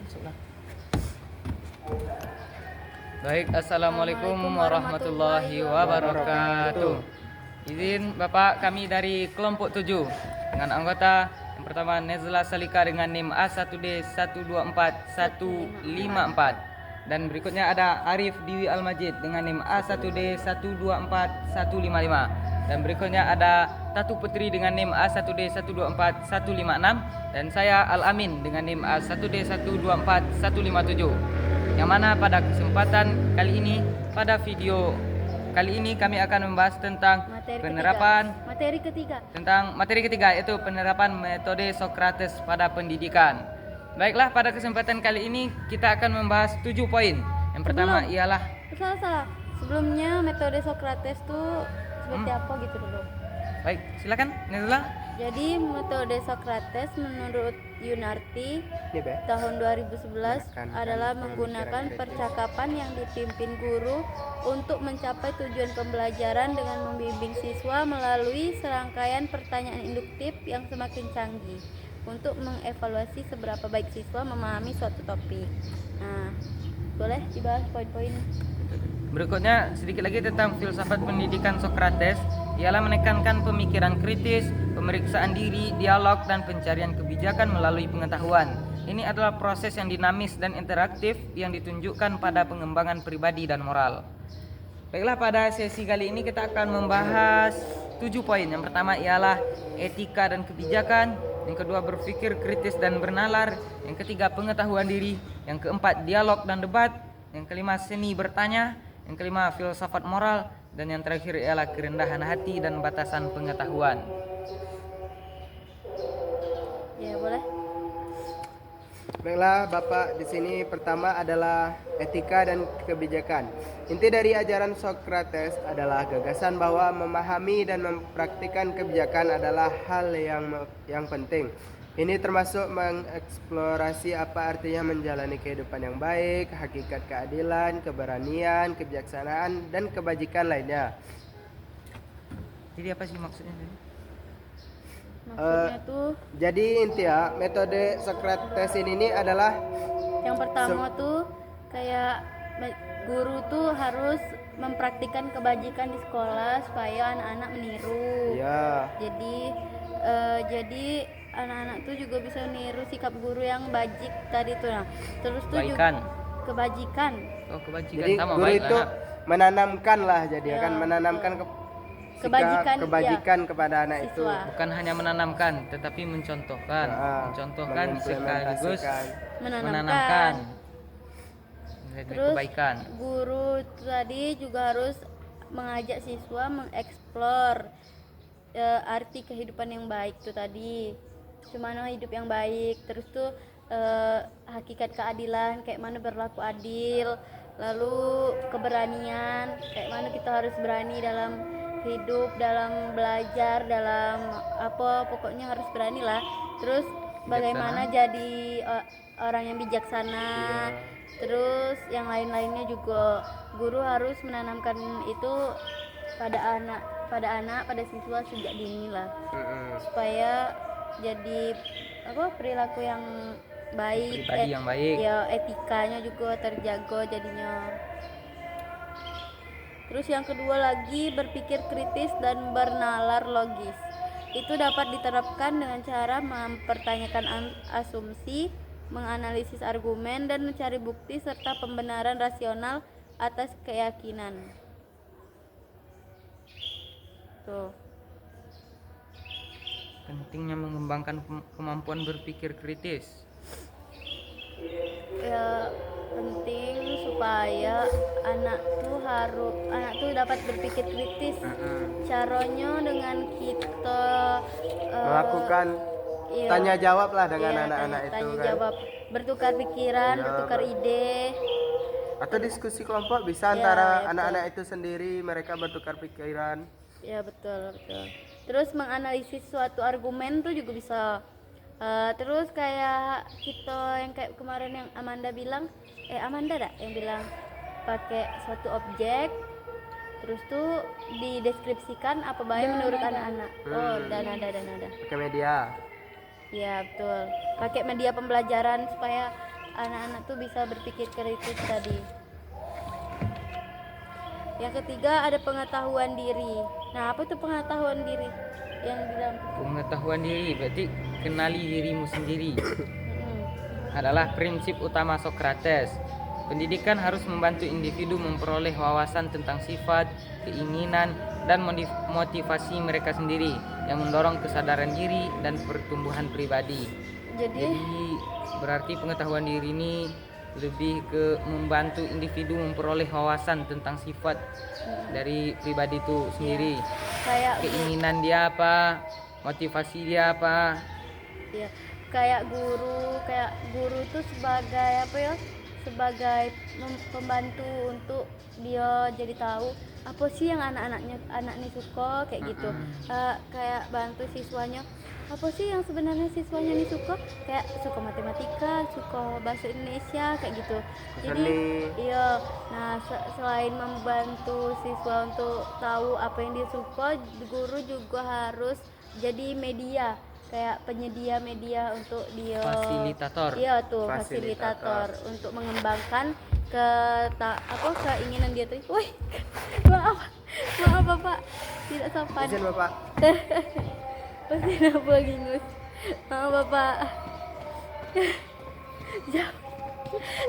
Masuklah. Baik, assalamualaikum warahmatullahi wabarakatuh. Izin Bapak, kami dari kelompok 7 dengan anggota yang pertama Nezla Salika dengan NIM A1D124154 dan berikutnya ada Arif Diwi Almajid dengan NIM A1D124155 dan berikutnya ada Tatu Putri dengan NIM A1D124156 dan saya Al Amin dengan NIM A1D124157. Yang mana pada kesempatan kali ini, pada video kali ini kami akan membahas tentang materi ketiga yaitu penerapan metode Socrates pada pendidikan. Baiklah, pada kesempatan kali ini kita akan membahas 7 poin. Yang pertama ialah Sebelumnya metode Socrates tuh seperti apa gitu dulu. Baik, silakan Nezla. Jadi metode Socrates menurut Yunarti tahun 2011 adalah menggunakan percakapan yang dipimpin guru untuk mencapai tujuan pembelajaran dengan membimbing siswa melalui serangkaian pertanyaan induktif yang semakin canggih untuk mengevaluasi seberapa baik siswa memahami suatu topik. Nah, boleh dibahas poin-poin. Berikutnya sedikit lagi tentang filsafat pendidikan Socrates, ialah menekankan pemikiran kritis, pemeriksaan diri, dialog, dan pencarian kebijakan melalui pengetahuan. Ini adalah proses yang dinamis dan interaktif yang ditunjukkan pada pengembangan pribadi dan moral. Baiklah, pada sesi kali ini kita akan membahas 7 poin. Yang pertama ialah etika dan kebijakan, yang kedua berpikir kritis dan bernalar, yang ketiga pengetahuan diri, yang keempat dialog dan debat, yang kelima seni bertanya, yang kelima filsafat moral, dan yang terakhir ialah kerendahan hati dan batasan pengetahuan. Ya, boleh. Baiklah, Bapak, di sini pertama adalah etika dan kebijakan. Inti dari ajaran Socrates adalah gagasan bahwa memahami dan mempraktikkan kebijakan adalah hal yang penting. Ini termasuk mengeksplorasi apa artinya menjalani kehidupan yang baik, hakikat keadilan, keberanian, kebijaksanaan, dan kebajikan lainnya. Jadi apa sih maksudnya? Jadi inti ya, metode Socrates ini adalah yang pertama tuh kayak guru tuh harus mempraktikkan kebajikan di sekolah supaya anak-anak meniru. Ya. Jadi anak-anak tuh juga bisa meniru sikap guru yang bajik tadi tuh. Nah, terus tuh kebajikan. Oh, kebajikan. Jadi sama guru itu menanamkan lah, jadi ya, akan menanamkan kebajikan kepada anak siswa. itu. Bukan hanya menanamkan, tetapi mencontohkan, sekaligus menanamkan Terus kebaikan. Guru tadi juga harus mengajak siswa mengeksplor arti kehidupan yang baik tuh tadi, gimana hidup yang baik, terus tuh hakikat keadilan, kayak mana berlaku adil, lalu keberanian, kayak mana kita harus berani dalam hidup, dalam belajar, dalam apa, pokoknya harus berani lah. Terus bagaimana jadi orang yang bijaksana. Terus yang lain-lainnya juga guru harus menanamkan itu pada siswa sejak dini lah, supaya jadi perilaku yang baik, pribadi yang baik. Ya, etikanya juga terjaga jadinya. Terus yang kedua lagi berpikir kritis dan bernalar logis. Itu dapat diterapkan dengan cara mempertanyakan asumsi, menganalisis argumen, dan mencari bukti serta pembenaran rasional atas keyakinan. Tuh. Pentingnya mengembangkan kemampuan berpikir kritis. Ya, penting supaya anak tuh dapat berpikir kritis. Caranya dengan kita melakukan tanya jawab lah dengan anak-anak itu tanya jawab, bertukar pikiran, bertukar ide, atau diskusi kelompok bisa antara anak-anak itu sendiri, mereka bertukar pikiran. Ya, betul. Terus menganalisis suatu argumen tuh juga bisa. Terus kayak kita yang kayak kemarin yang Amanda bilang, yang bilang pakai suatu objek, terus tuh dideskripsikan apa baik menurut anak-anak. Dan ada. Pakai media. Ya, betul. Pakai media pembelajaran supaya anak-anak tuh bisa berpikir kritis tadi. Yang ketiga ada pengetahuan diri. Nah, apa tuh pengetahuan diri yang di dalam? Pengetahuan diri berarti kenali dirimu sendiri Mm-mm. adalah prinsip utama Sokrates. Pendidikan harus membantu individu memperoleh wawasan tentang sifat, keinginan, dan motivasi mereka sendiri yang mendorong kesadaran diri dan pertumbuhan pribadi. Jadi Jadi berarti pengetahuan diri ini lebih ke membantu individu memperoleh wawasan tentang sifat dari pribadi itu sendiri. kayak Keinginan dia apa, motivasi dia apa. ya, kayak guru tuh sebagai apa ya? Sebagai pembantu untuk dia jadi tahu apa sih yang anak ini suka kayak gitu. Kayak bantu siswanya apa sih yang sebenarnya siswanya ini suka, kayak suka matematika, suka bahasa Indonesia kayak gitu. Jadi Seni. iya, nah selain membantu siswa untuk tahu apa yang dia suka, guru juga harus jadi media, kayak penyedia media untuk dia. Fasilitator. Iya tuh, Fasilitator. fasilitator untuk mengembangkan keinginan dia tuh. Wih, maaf Bapak, tidak sopan. Izin Bapak. Pasti napa gingus. Maaf Bapak. Jauh,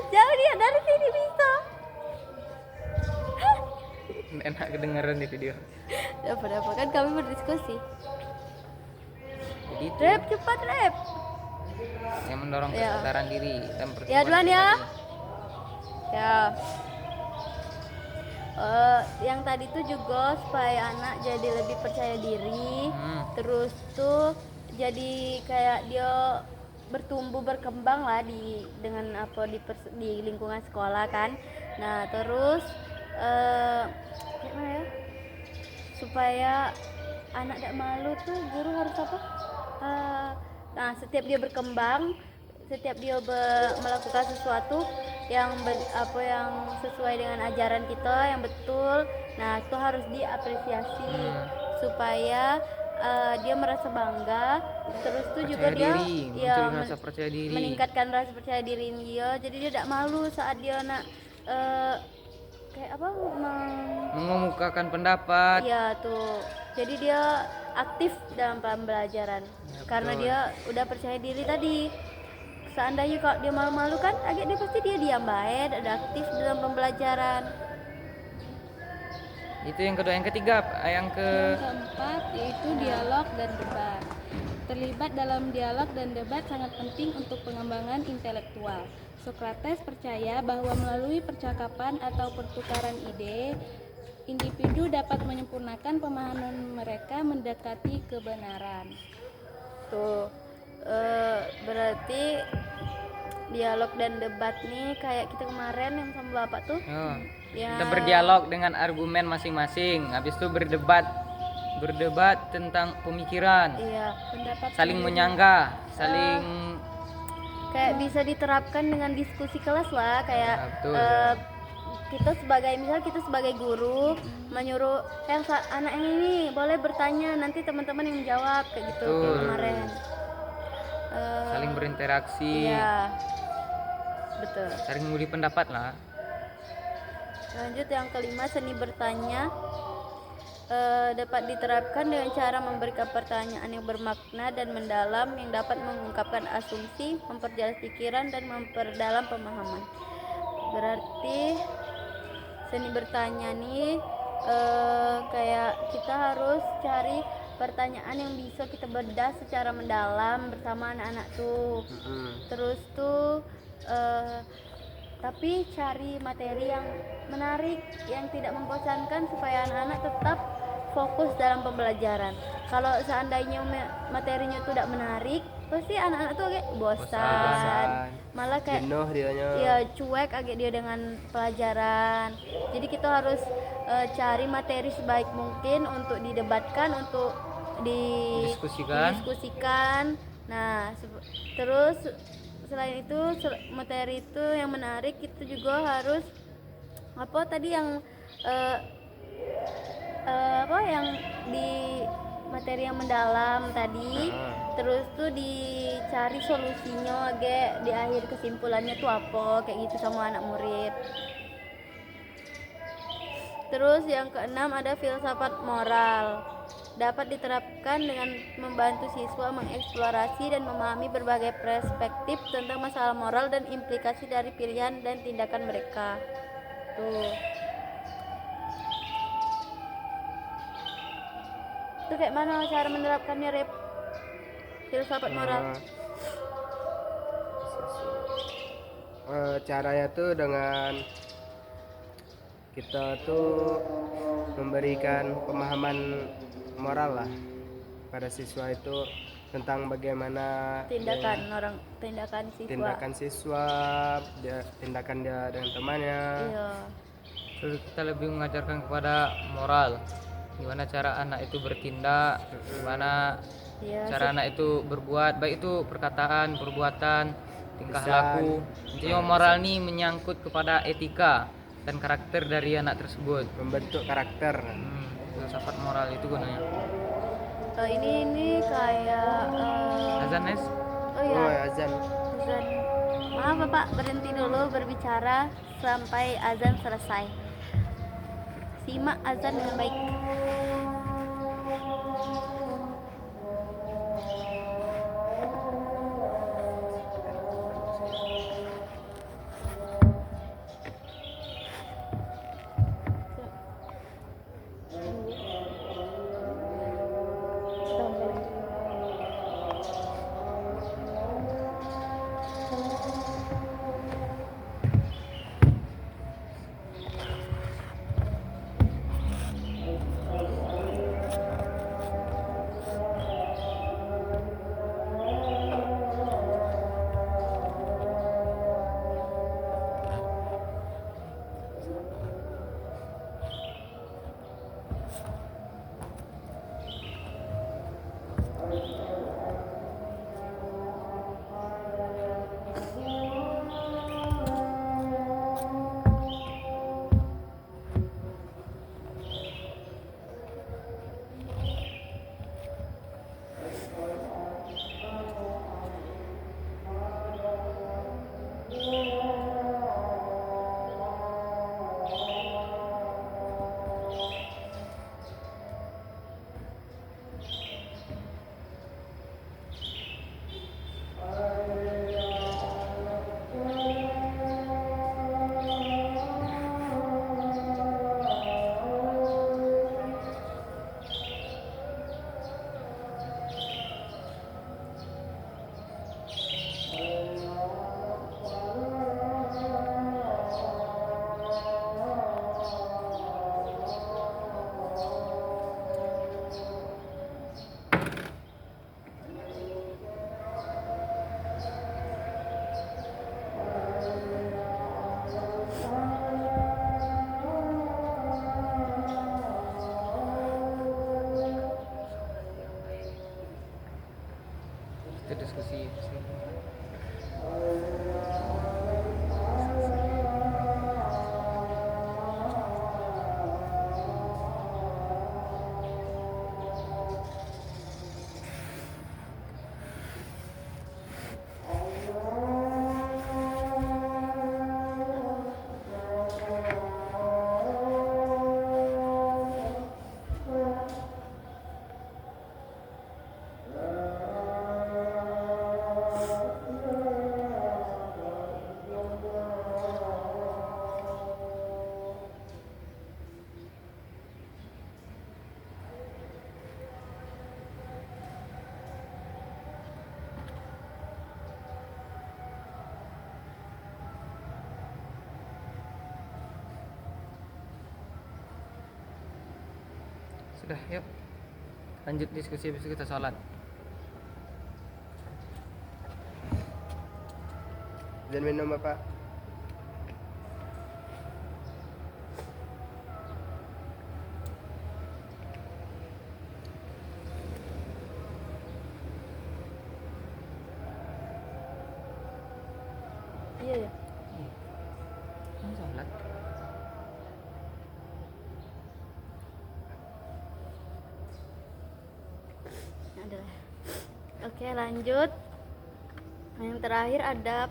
jauh dia dari sini bisa. Enak kedengaran di video. Apa kan kami berdiskusi. Jadi itu Rep cepat rep. yang mendorong Ya. kesadaran diri dan Ya pertumbuhan duluan ya. pribadi. Ya. Yang tadi tuh juga supaya anak jadi lebih percaya diri. Terus tuh jadi kayak dia bertumbuh berkembang lah dengan apa di lingkungan sekolah kan. Nah terus gimana ya, supaya anak tidak malu tuh guru harus apa, nah setiap dia berkembang, setiap dia melakukan sesuatu yang yang sesuai dengan ajaran kita yang betul, nah itu harus diapresiasi supaya dia merasa bangga. Terus tuh juga Percaya dia diri, muncul rasa percaya diri. meningkatkan rasa percaya diri dia, jadi dia tidak malu saat dia nak kayak apa Mengemukakan pendapat. iya tuh, jadi dia aktif dalam pembelajaran karena betul. dia udah percaya diri tadi. Seandainya kalau dia malu-malu kan agak dia pasti dia diam baik, ada aktif dalam pembelajaran. Itu yang kedua. Yang ketiga, yang Keempat yaitu dialog dan debat. Terlibat dalam dialog dan debat sangat penting untuk pengembangan intelektual. Sokrates percaya bahwa melalui percakapan atau pertukaran ide, individu dapat menyempurnakan pemahaman mereka mendekati kebenaran. Tuh berarti dialog dan debat nih kayak kita kemarin yang sama bapak tuh. Ya. kita berdialog dengan argumen masing-masing. Habis itu berdebat tentang pemikiran, Iya, Pendapat saling sendiri. menyanggah, saling kayak bisa diterapkan dengan diskusi kelas lah, kayak Ya, betul. kita sebagai guru menyuruh anak yang ini boleh bertanya, nanti teman-teman yang menjawab kayak gitu Betul. kayak kemarin. saling berinteraksi, Iya, betul. saling memberi pendapat lah. Lanjut yang kelima, seni bertanya dapat diterapkan dengan cara memberikan pertanyaan yang bermakna dan mendalam yang dapat mengungkapkan asumsi, memperjelas pikiran, dan memperdalam pemahaman. Berarti seni bertanya nih kayak kita harus cari pertanyaan yang bisa kita bedah secara mendalam bersama anak-anak tuh. Terus tuh tapi cari materi yang menarik, yang tidak membosankan supaya anak-anak tetap fokus dalam pembelajaran. Kalau seandainya materinya itu tidak menarik, pasti anak-anak tuh kayak bosan. Malah kayak Jenuh dianya. ya cuek agak dia dengan pelajaran. Jadi kita harus cari materi sebaik mungkin untuk didebatkan, untuk didiskusikan. Nah, terus selain itu materi itu yang menarik, itu juga harus apa tadi yang yang di materi yang mendalam tadi. terus tuh dicari solusinya di akhir kesimpulannya tuh apa kayak gitu sama anak murid. Terus yang keenam ada filsafat moral. Dapat diterapkan dengan membantu siswa mengeksplorasi dan memahami berbagai perspektif tentang masalah moral dan implikasi dari pilihan dan tindakan mereka. Tuh. Itu kayak mana cara menerapkannya, Rep? Filsafat moral. Caranya tuh dengan kita tuh memberikan pemahaman moral lah pada siswa itu tentang bagaimana tindakan siswa, tindakan dia dengan temannya. Iya. Terus kita lebih mengajarkan kepada moral, gimana cara anak itu bertindak, gimana Iya, cara anak itu berbuat, baik itu perkataan, perbuatan, tingkah Lisan. laku. Intinya moral nih menyangkut kepada etika dan karakter dari anak tersebut. Membentuk karakter. Filsafat moral itu gunanya. Ini kayak Azan, Nes? oh ya, Oh, azan. azan. Maaf Bapak, berhenti dulu berbicara sampai azan selesai. Simak azan dengan baik. Kita diskusi. Sudah, yuk. Lanjut diskusi habis itu kita sholat. Izin minum Bapak. Iya ya. Sholat. Adalah. Oke. Oke, lanjut. Yang terakhir ada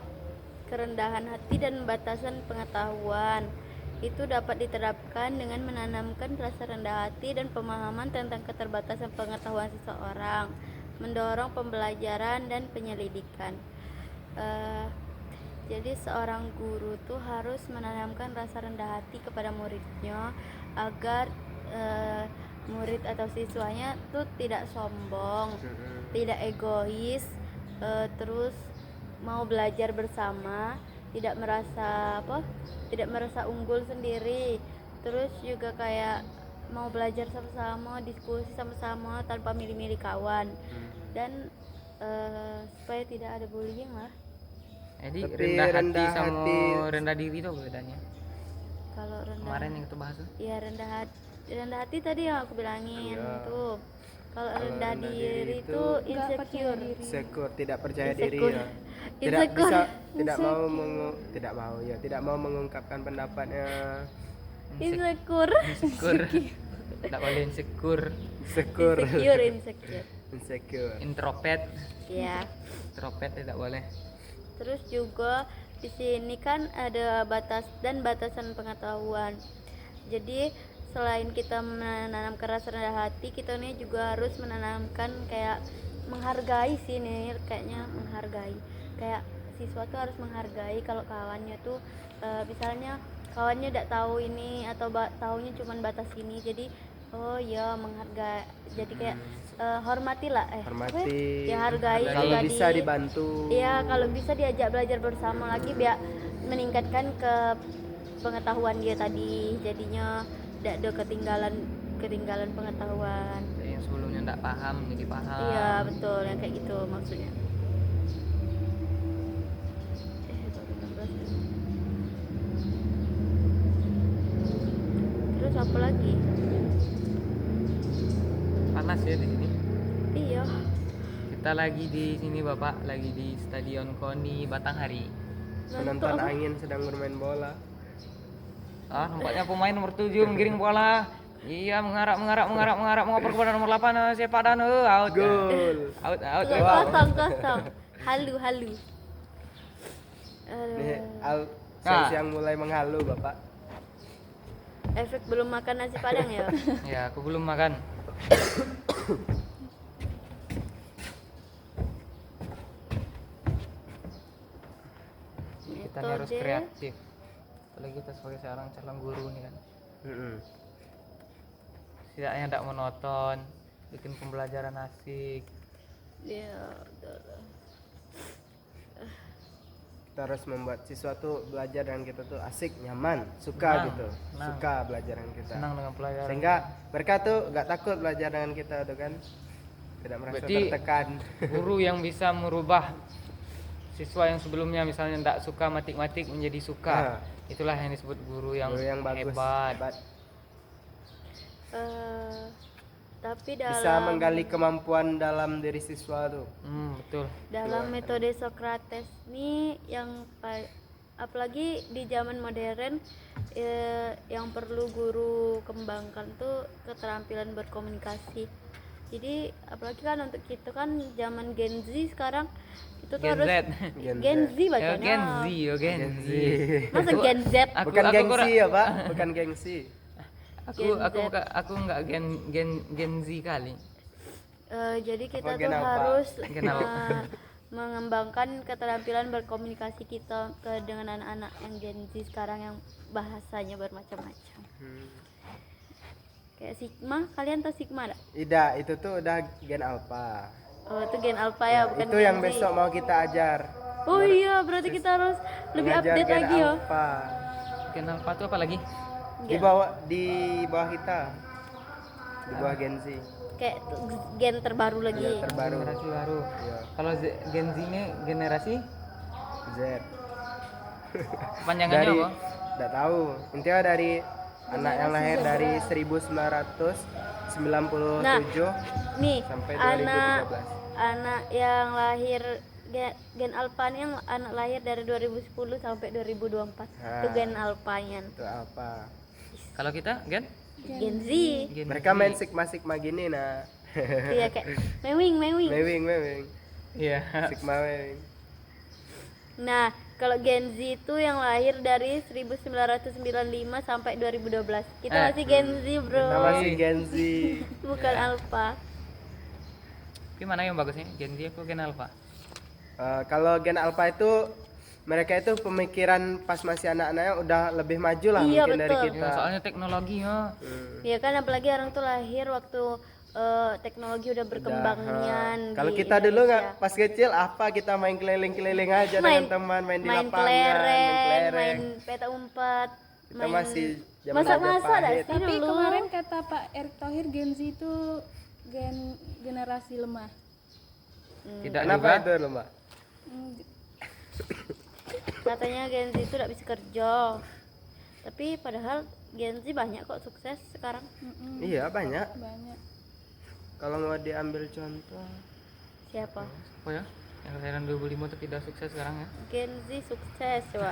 kerendahan hati dan batasan pengetahuan. Itu dapat diterapkan dengan menanamkan rasa rendah hati dan pemahaman tentang keterbatasan pengetahuan seseorang, mendorong pembelajaran dan penyelidikan. Jadi seorang guru tuh harus menanamkan rasa rendah hati kepada muridnya agar murid atau siswanya tuh tidak sombong, tidak egois, terus mau belajar bersama, tidak merasa unggul sendiri, terus juga kayak mau belajar sama-sama, diskusi sama-sama tanpa milih-milih kawan, dan supaya tidak ada bullying lah. Jadi Tapi rendah hati rendah sama hati- rendah diri itu apa bedanya? Kalau rendah Kemarin yang kita bahas tuh. ya rendah hati tadi yang aku bilangin Iya. tuh. Kalau Kalau rendah rendah diri diri itu itu nggak percaya insecure. diri. Insecure, tidak percaya diri Insecure. ya. Tidak Insecure. bisa, tidak mau mengungkapkan pendapatnya. Insecure. Insecure. Tidak boleh insecure. Insecure. Insecure. Insecure. Introvert. Ya. Introvert tidak boleh. Terus juga di sini kan ada batasan pengetahuan. Jadi selain kita menanamkan rasa rendah hati, kita nih juga harus menanamkan kayak menghargai sih nih, kayaknya menghargai. Kayak siswa tuh harus menghargai kalau kawannya tuh misalnya kawannya tidak tahu ini atau taunya cuma batas ini. Jadi oh ya menghargai. Jadi kayak hormatilah apa ya? Hormati. Ya hargai Kalau juga bisa dibantu. Iya, kalau bisa diajak belajar bersama lagi biar meningkatkan ke pengetahuan dia tadi. Jadinya tidak ada ketinggalan pengetahuan. Yang sebelumnya tidak paham jadi paham. Iya, betul, yang kayak gitu maksudnya. Baru 16 nih. Terus apa lagi? Panas ya di sini. Iya. Kita lagi di sini Bapak, lagi di Stadion KONI Batanghari. Penonton angin sedang bermain bola. Nampaknya pemain nomor 7 menggiring bola. Iya, mengarah mengoper kepada nomor 8 Sepak dan out. Gol. Out. Kosong. Halu. Nih, Nah. yang mulai menghalu, Bapak. Efek belum makan nasi padang ya. Ya, aku belum makan. Kita nih harus Metode. kreatif. Apalagi kita sebagai seorang calon guru nih kan. Setidaknya tidak monoton, bikin pembelajaran asik. Iya, betul. Kita harus membuat siswa tuh belajar dengan kita tuh asik, nyaman, Senang, suka gitu. senang. Suka belajar dengan kita. Senang dengan pelajaran. Sehingga mereka tuh gak takut belajar dengan kita tuh kan. Tidak merasa Berarti tertekan. guru yang bisa merubah siswa yang sebelumnya misalnya tidak suka matematik menjadi suka. Nah. Itulah yang disebut guru yang, Guru yang bagus, hebat. Tapi Bisa dalam menggali kemampuan dalam diri siswa tuh. Betul. dalam metode Socrates nih apalagi di zaman modern yang perlu guru kembangkan tuh keterampilan berkomunikasi. Jadi apalagi kan untuk kita kan zaman Gen Z sekarang itu tuh Gen harus Z. Gen Z Ya, bacanya. Gen Z. Masa Gen Z? Bukan aku gengsi ya, Pak. Bukan gengsi. Aku nggak Gen Z kali. Jadi kita Gen tuh apa? harus Gen apa? mengembangkan keterampilan berkomunikasi kita dengan anak-anak yang Gen Z sekarang yang bahasanya bermacam-macam. Kayak Sigma, kalian tahu Sigma enggak? Tidak, itu tuh udah gen alpha. Oh, itu Gen Alpha ya, bukan Itu Gen yang Z. besok mau kita ajar. Oh iya, berarti kita harus lebih Mengajar update gen lagi ya. alpha. Gen Alpha itu apa lagi? Di bawah kita. Di bawah Gen Z. Kayak gen terbaru lagi. Yang terbaru. Generasi baru. Iya, Kalau Gen Z ini generasi Z. panjangannya Dari apa? enggak tahu. Intinya dari anak yang lahir dari 1997 Nih, sampai anak 2013. anak yang lahir gen Alpha nih yang anak lahir dari 2010 sampai 2024. Itu Nah. gen Alphanya. Itu apa? Kalau kita Gen Gen Z. Gen Mereka Z. main sigma gini nah. Iya kayak mewing. Mewing. Iya. Sigma Wing. Nah, kalau Gen Z itu yang lahir dari 1995 sampai 2012. Kita masih Gen Z, bro. Kita masih Gen Z. Bukan Alpha. Tapi mana yang bagusnya? Gen Z atau Gen Alpha? Kalau Gen Alpha itu mereka itu pemikiran pas masih anak-anaknya udah lebih maju lah Iya, mungkin dari betul. kita. Ya, soalnya teknologi ya. Ya kan, apalagi orang tuh lahir waktu teknologi udah berkembangnya. Kalau di kita dulu nggak Indonesia. pas kecil apa kita main keliling-keliling aja dengan teman, main di main lapangan, kelereng, main peta umpet, Kita masih zaman masak-masak dah Majapahit. sih Tapi dulu. kemarin kata Pak Erick Thohir Gen Z itu generasi lemah. Tidak Kenapa juga. itu loh, Mbak? Hmm, Katanya Gen Z itu tidak bisa kerja. Tapi padahal Gen Z banyak kok sukses sekarang. Iya banyak. banyak. Kalau mau diambil contoh, Siapa? Oh ya, yang kelahiran 2005 itu tidak sukses sekarang ya. Gen Z sukses coba.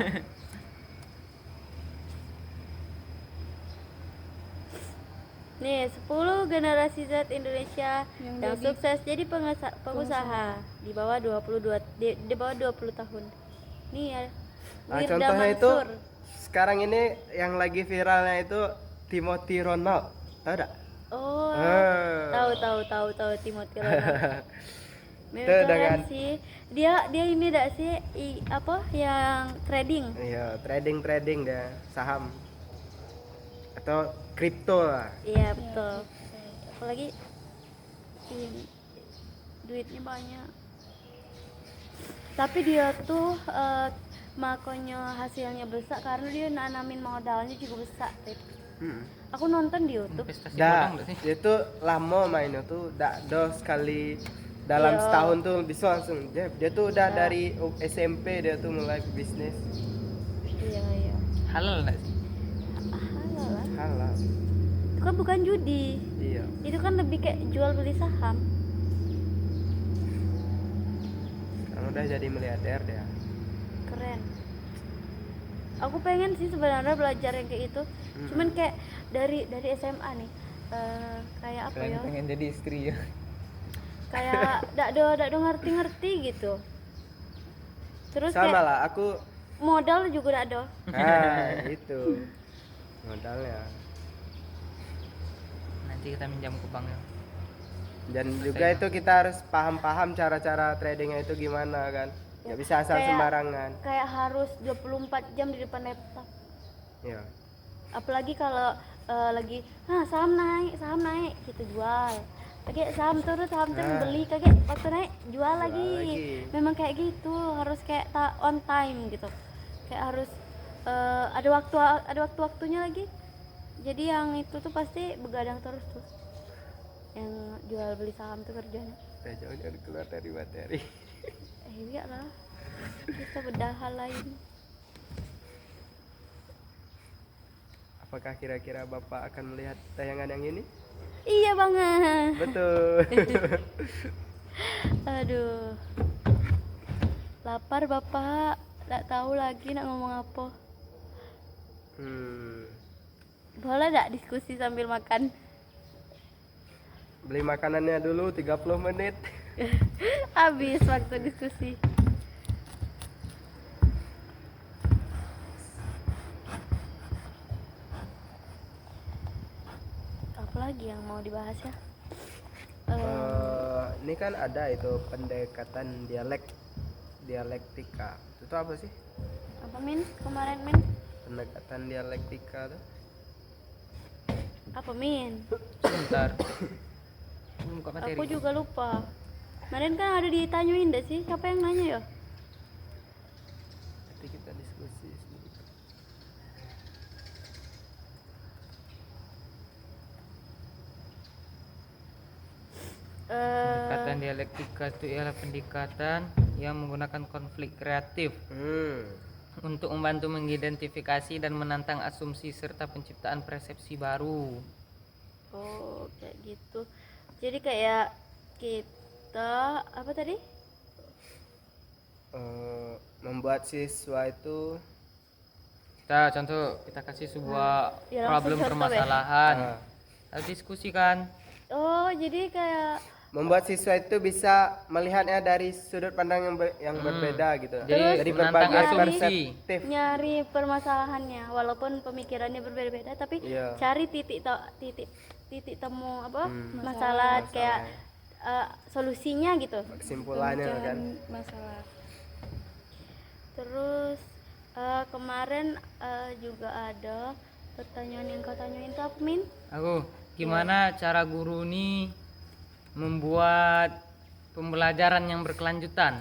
Nih, 10 generasi Z Indonesia yang jadi- sukses jadi pengusaha di bawah 22 di bawah 20 tahun. Nih ya. nah, Wirda contohnya itu Mansur. sekarang ini yang lagi viralnya itu Timothy Ronald, tahu tak? Oh, Ah. tahu Timothy Ronald. Memang Itu keren dengan- sih. Dia ini dak sih apa yang trading. Iya, trading deh, saham atau kripto lah. Iya, betul. Apalagi ini duitnya banyak. Tapi dia tuh makanya hasilnya besar karena dia nanamin modalnya juga besar. Aku nonton di YouTube. Investasi Dah, bodong nggak sih? dia tuh lama mainnya tuh, dak sekali dalam Iya. setahun tuh bisa langsung. Dia tuh udah dari SMP dia tuh mulai bisnis Iya. Halal nggak sih? Halal lah. halal. Itu kan bukan judi. Iya. Itu kan lebih kayak jual beli saham. Sekarang udah jadi miliarder dia. Keren. Aku pengen sih sebenarnya belajar yang kayak itu. Cuman kayak dari SMA nih. Kayak apa ya? Pengen jadi istri ya. Kayak dak do ngerti-ngerti gitu. Terus Sama kayak lah, aku modal juga dak do. itu modalnya. Nanti kita minjam ke bank ya. Dan juga itu kita harus paham-paham cara-cara tradingnya itu gimana kan. Nggak bisa asal Kayak- sembarangan. Kayak harus 24 jam di depan laptop. Iya. Apalagi kalau lagi saham naik kita jual. Lagi saham turun beli, kayak waktu naik jual lagi. lagi. Memang kayak gitu, harus kayak on time gitu. Kayak harus ada waktunya lagi. Jadi yang itu tuh pasti begadang terus tuh. Yang jual beli saham tuh kerjanya. Jangan keluar dari materi. Iya lah. Kita bedah hal lain. Apakah kira-kira Bapak akan melihat tayangan yang ini? Iya banget. Betul. Aduh. Lapar Bapak. Nggak tahu lagi nak ngomong apa. Boleh nggak diskusi sambil makan? Beli makanannya dulu 30 menit. Habis waktu diskusi. Apa lagi yang mau dibahas ya? Ini kan ada itu pendekatan dialektika. Itu apa sih? Apa Min? Kemarin Min? Pendekatan dialektika tuh. Apa Min? Sebentar. Buka materi. Aku juga lupa. Kemarin kan ada ditanyain deh sih, siapa yang nanya ya? Nanti kita diskusi sedikit. Pendekatan dialektika itu ialah pendekatan yang menggunakan konflik kreatif untuk membantu mengidentifikasi dan menantang asumsi serta penciptaan persepsi baru. Oh, kayak gitu. Jadi kayak kita apa tadi? Membuat siswa itu Kita kasih sebuah Ya, langsung problem contoh ya. permasalahan. Lalu diskusikan. Oh, jadi kayak membuat siswa itu bisa melihatnya dari sudut pandang yang berbeda gitu. Jadi Dari menantang berbagai asumsi. perspektif. Nyari permasalahannya walaupun pemikirannya berbeda-beda tapi Iya. cari titik temu apa masalah kayak solusinya gitu. Kesimpulannya kan. Pemecahan masalah. Terus kemarin juga ada pertanyaan yang kau tanyain tuh apa Min? Aku, gimana cara guru nih membuat pembelajaran yang berkelanjutan?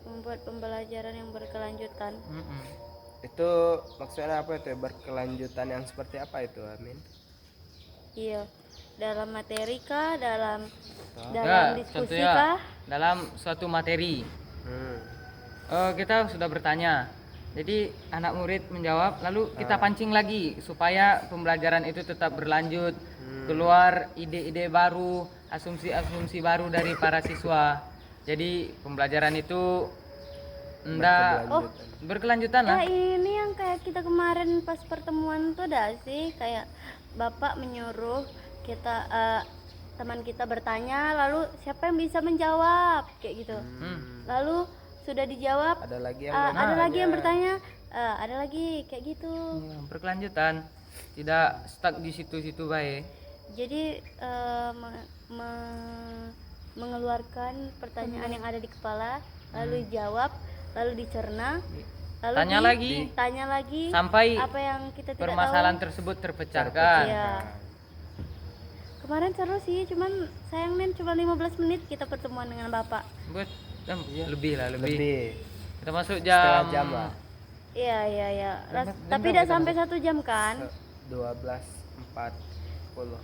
Membuat pembelajaran yang berkelanjutan. Mm-mm. Itu maksudnya apa itu? Berkelanjutan yang seperti apa itu, Amin? Iya. Dalam materi kah? Dalam Ya, diskusi contohnya kah? dalam suatu materi. Kita sudah bertanya. Jadi anak murid menjawab, lalu kita pancing lagi supaya pembelajaran itu tetap berlanjut. Keluar ide-ide baru, asumsi-asumsi baru dari para siswa. Jadi pembelajaran itu enggak berkelanjutan lah. Ya ini yang kayak kita kemarin pas pertemuan tuh ada sih kayak Bapak menyuruh kita teman kita bertanya lalu siapa yang bisa menjawab kayak gitu. Lalu sudah dijawab Ada lagi yang ada lagi yang bertanya ada lagi kayak gitu. Ya, berkelanjutan, tidak stuck di situ-situ baik. Jadi mengeluarkan pertanyaan yang ada di kepala lalu dijawab lalu dicerna lalu tanya lagi Sampai apa yang kita tidak permasalahan tahu. tersebut terpecahkan. Iya. Kemarin seru sih, cuman sayang men cuma 15 menit kita pertemuan dengan Bapak. Buat lebih lah, lebih. lebih Kita masuk setengah jam jam lah. Iya. Tapi jam tidak kita sampai 1 jam kan? 12.40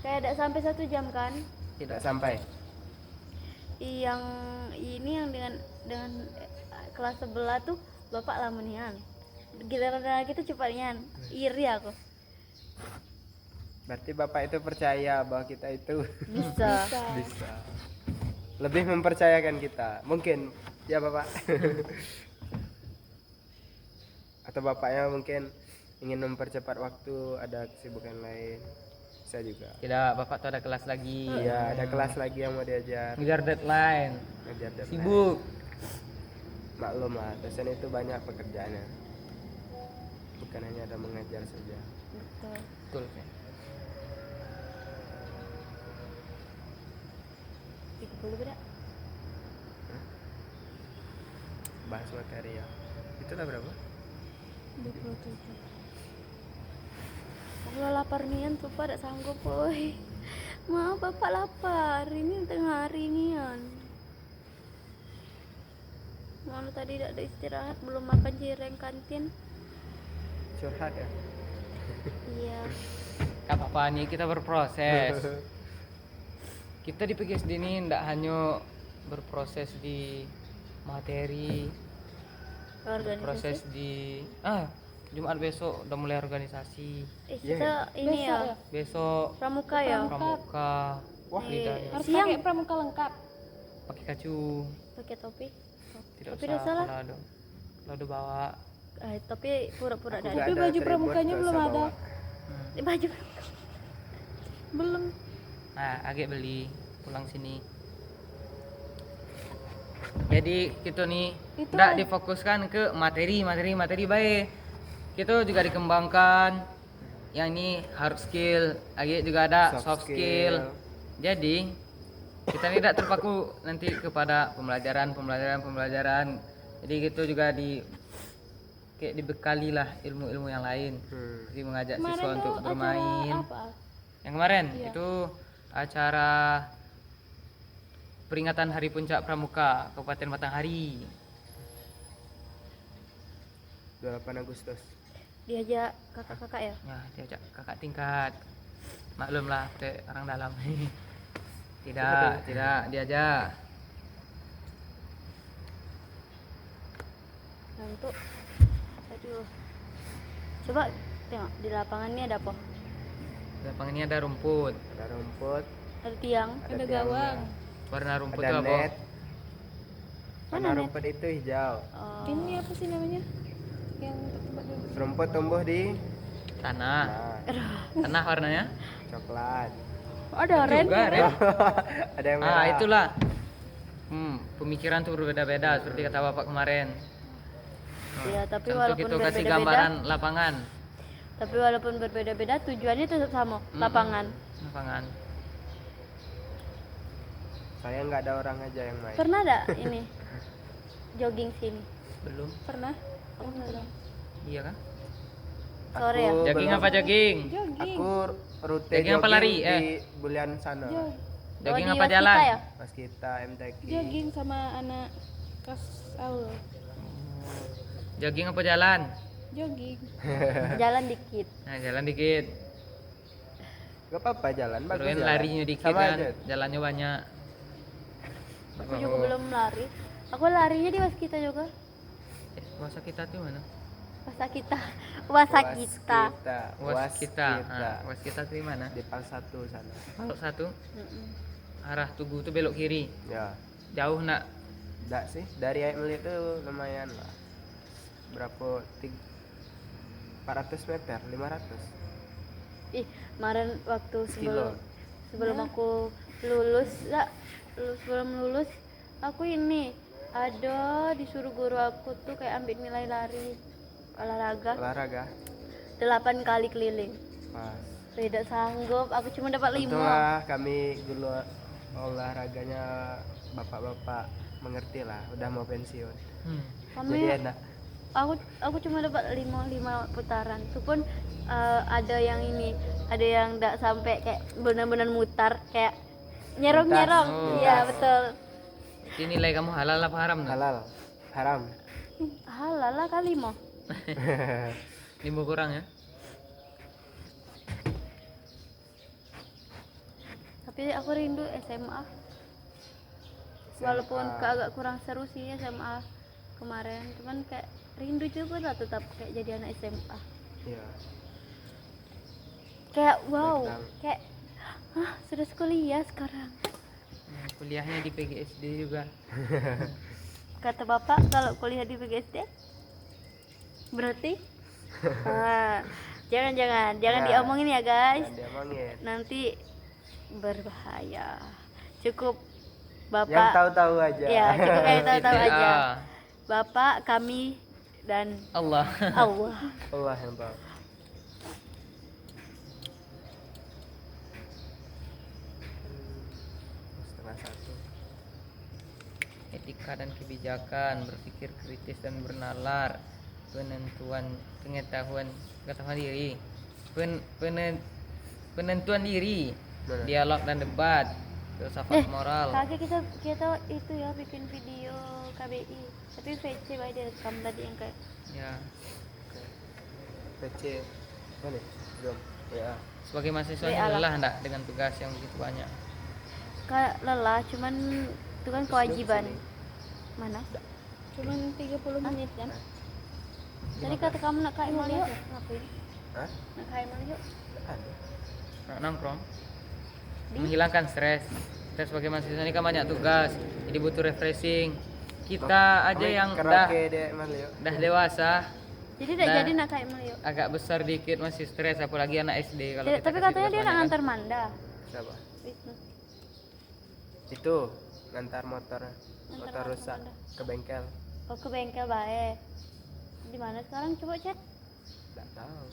Kayak tidak sampai 1 jam kan? tidak sampai. Yang ini yang dengan kelas sebelah tuh Bapak lamanian. Giliran kita cepatnya. Iri aku. Berarti Bapak itu percaya bahwa kita itu Bisa. bisa. Lebih mempercayakan kita. Mungkin ya Bapak. Atau Bapaknya mungkin ingin mempercepat waktu, ada kesibukan lain. Bisa juga. tidak, Bapak tuh ada kelas lagi. Iya, ada kelas lagi yang mau diajar. Ngejar deadline. Ngajar deadline. Sibuk. Maklum lah, dosen itu banyak pekerjaannya. Bukan hanya ada mengajar saja. Betul. Betul. Boleh beda? Bahas materi ya. Itulah berapa? 27. Aku lapar nian tuh pada sanggup boy. Maaf Bapak lapar. Ini tengah hari nian. Malu tadi tidak ada istirahat, belum makan cireng kantin. Curhat ya. Iya. Gak apa-apa nih, kita berproses. Kita di PGSD ini tidak hanya berproses di materi, proses di Jumat besok udah mulai organisasi. Kita ini Besok ya, Besok pramuka ya. pramuka. Wah, Harus Siang. pakai pramuka lengkap. pakai kacu. Pakai topi. Tidak Tapi usah udah salah. kalau ada bawa. Tapi pura-pura Aku ada. nggak Tapi ada baju atribut, pramukanya nggak belum usah ada. bawa. Baju. Belum. Nah, agak beli pulang sini. Jadi kita nih Itu tidak difokuskan ke materi baik. Kita juga dikembangkan. Yang ini hard skill, agak juga ada soft skill. Jadi kita tidak terpaku nanti kepada pembelajaran. Jadi gitu juga kayak dibekali lah ilmu-ilmu yang lain. Jadi mengajak Kemarin siswa untuk tuh bermain. acara apa? Yang kemarin Iya. itu acara peringatan Hari Puncak Pramuka Kabupaten Batanghari. 28 Agustus. Diajak kakak-kakak ya. Ya, diajak kakak tingkat. Maklum lah, teh orang dalam. tidak diajak. Ngantuk. Aduh. Coba tengok di lapangan ini ada apa? Di lapangan ini ada rumput. Ada rumput, Ada tiang. Ada tiangnya, gawang. Warna rumput ada itu apa? net. Mana Warna net? rumput itu hijau. Oh. Ini apa sih namanya? Yang tempat duduk. Rumput tumbuh di Tanah. nah, Tanah warnanya coklat. Ada Ren. Juga, Ren. Ada yang merah. Itulah. Pemikiran tuh berbeda-beda seperti kata Bapak kemarin. Iya, tapi Contoh walaupun kita kasih berbeda-beda, gambaran lapangan. tapi walaupun berbeda-beda tujuannya tetap sama, lapangan. Lapangan. Saya nggak ada orang aja yang main. Pernah ada ini jogging sini? Belum. Pernah? Aku belum. Iya kan? Sore ya? Aku Jogging belum. apa jogging? Jogging. Aku rute Jogging apa lari? di Bulian sana. Jogging di apa Waskita jalan? ya? Pas kita MTQ. Jogging sama anak kelas awal. Jogging apa jalan? Jogging. Jalan dikit. Nah, jalan dikit. Gak apa-apa jalan bagus. Kirain jalan. larinya dikit Sama kan, aja. jalannya banyak. Aku juga belum lari. Aku larinya di Waskita juga. Puasa kita tuh mana? Wasakita. Wasakita. Was kita. Waskita. Was kita tuh di mana? Di Pal 1 sana. Kalau satu Mm-mm. arah Tugu tuh belok kiri. Ya. Jauh nak? Enggak sih, dari Aik Meli itu lumayan lah. Berapa? 400 meter, 500. Ih, kemarin waktu Kilo. sebelum aku lulus, sebelum lulus aku ini ada disuruh guru aku tuh kayak ambil nilai lari Olahraga. 8 kali keliling. Pas. Tidak sanggup, aku cuma dapat 5. Untunglah kami dulu olahraganya bapak-bapak mengerti lah, udah mau pensiun. Kami Jadi enak. aku cuma dapat 5 putaran. Itu pun ada yang ini, ada yang enggak sampai kayak benar-benar mutar kayak nyerong-nyerong. Oh. Iya, betul. Ini nilai kamu halal apa haram? Nak? Halal, haram. Halal lah kali mau. 5 kurang ya? Tapi aku rindu SMA. Walaupun agak kurang seru sih SMA kemarin, cuman kayak rindu juga lah tetap kayak jadi anak SMA. Iya. Kayak wow, Betul. kayak sudah kuliah sekarang. Kuliahnya di PGSD juga. Kata bapak kalau kuliah di PGSD berarti jangan Nah, diomongin ya guys, Jangan diomongin. nanti berbahaya. Cukup Yang bapak tahu-tahu aja. ya, cukup yang tahu-tahu TTA. aja. Bapak, kami, dan Allah. Allah. Allah yang tahu. Setengah satu. Etika dan kebijakan, berpikir kritis dan bernalar, pengetahuan diri, penentuan diri, Benar. dialog dan debat, filsafat moral. Kaki kita itu ya bikin video KBI, tapi VC by direkam tadi yang kayak Ya, PC. Mana? Belum. Ya. sebagai mahasiswa Ya, Allah. lelah enggak dengan tugas yang begitu banyak? kayak lelah, cuman itu kan kewajiban. Mana? Cuman 30 menit kan? Tadi kata kamu nak KML yuk, ngapain? Hah? Nak KML yuk. Nggak ada. Nah, nongkrong, menghilangkan stres. Kita sebagai mahasiswa ini kan banyak tugas, jadi butuh refreshing. Kita aja Kami yang karaoke deh, Mas Leo. dah dewasa, Jadi tidak Nah. jadi nak KML yuk. agak besar dikit masih stres, apalagi anak SD kalau kita Tapi kasih katanya tugas dia nak banyak kan. ngantar Manda. Siapa? Wisnu. Itu ngantar motor motor rusak Honda. ke bengkel. Oh, ke bengkel baik. Di mana sekarang coba chat? Enggak tahu.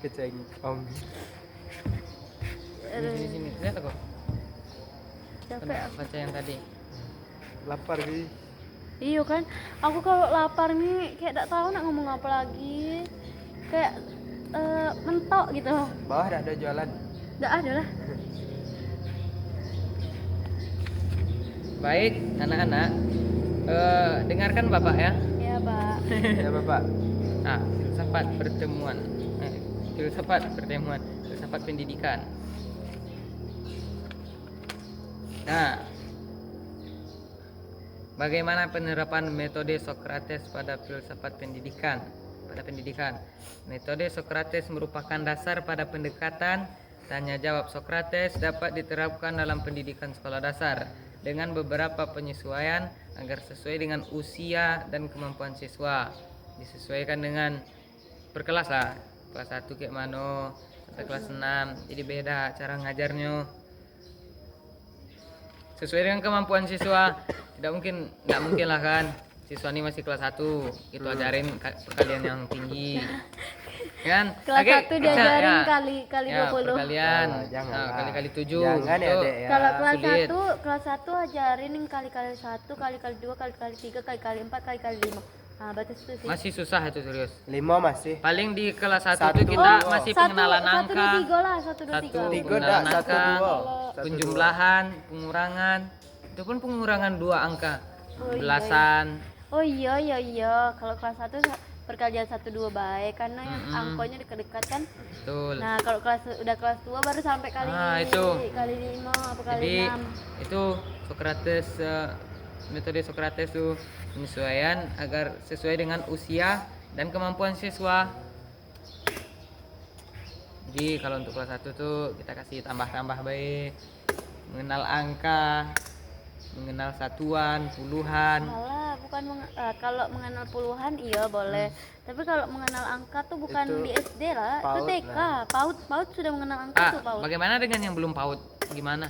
Kecengkong. Sini sini, lihat aku. Capek aku. Baca yang tadi. Lapar sih. Iya kan, aku kalau lapar nih kayak tak tahu nak ngomong apa lagi. Kayak mentok gitu. Bawah enggak ada jualan. Nggak ada lah. Baik, anak-anak, dengarkan Bapak ya. Ya, Pak. Ya, Bapak. Filsafat pertemuan, filsafat pendidikan. Nah, bagaimana penerapan metode Sokrates pada filsafat pendidikan? Metode Sokrates merupakan dasar pada pendekatan tanya jawab Sokrates dapat diterapkan dalam pendidikan sekolah dasar dengan beberapa penyesuaian agar sesuai dengan usia dan kemampuan siswa. Disesuaikan dengan per kelas lah. Kelas 1 kayak mano, sampai kelas 6. Jadi beda cara ngajarnya. Sesuai dengan kemampuan siswa. Nggak mungkin lah kan. Siswa ini masih kelas 1, itu ajarin perkalian yang tinggi. Kan? Kelas Oke, 1 diajarin ya. kali Ya, 20. perkalian. Jangan Nah, lah. kali-kali 7. Jangan ya, Dek ya. Kalau kelas sulit. 1 ajarin yang kali-kali 1, kali-kali 2, kali-kali 3, kali-kali 4, kali-kali 5. Nah, batas itu sih. Masih susah itu serius. 5 masih. Paling di kelas 1 Satu. itu kita Oh, masih Satu, pengenalan 1, angka. 2, 3 lah, 1, 2, 3. Satu. Tiga Pengenalan dah, 1, angka, 2. penjumlahan, pengurangan. Itu pun pengurangan 2 angka. Oh, iya, Belasan. Oh iya. Kalau kelas 1 perkalian 1, 2 baik karena yang angkonya dekat-dekat kan. Betul. Nah, kalau udah kelas 2 baru sampai kali Itu. kali 5 apa kali Jadi 6. itu Socrates, metode Socrates tuh penyesuaian agar sesuai dengan usia dan kemampuan siswa. Jadi kalau untuk kelas 1 tuh kita kasih tambah-tambah baik, mengenal angka, mengenal satuan, puluhan. Malah bukan kalau mengenal puluhan iya boleh. Tapi kalau mengenal angka tuh bukan Itu di SD lah, itu PAUD TK. lah. PAUD sudah mengenal angka tuh PAUD. Bagaimana dengan yang belum PAUD? Gimana?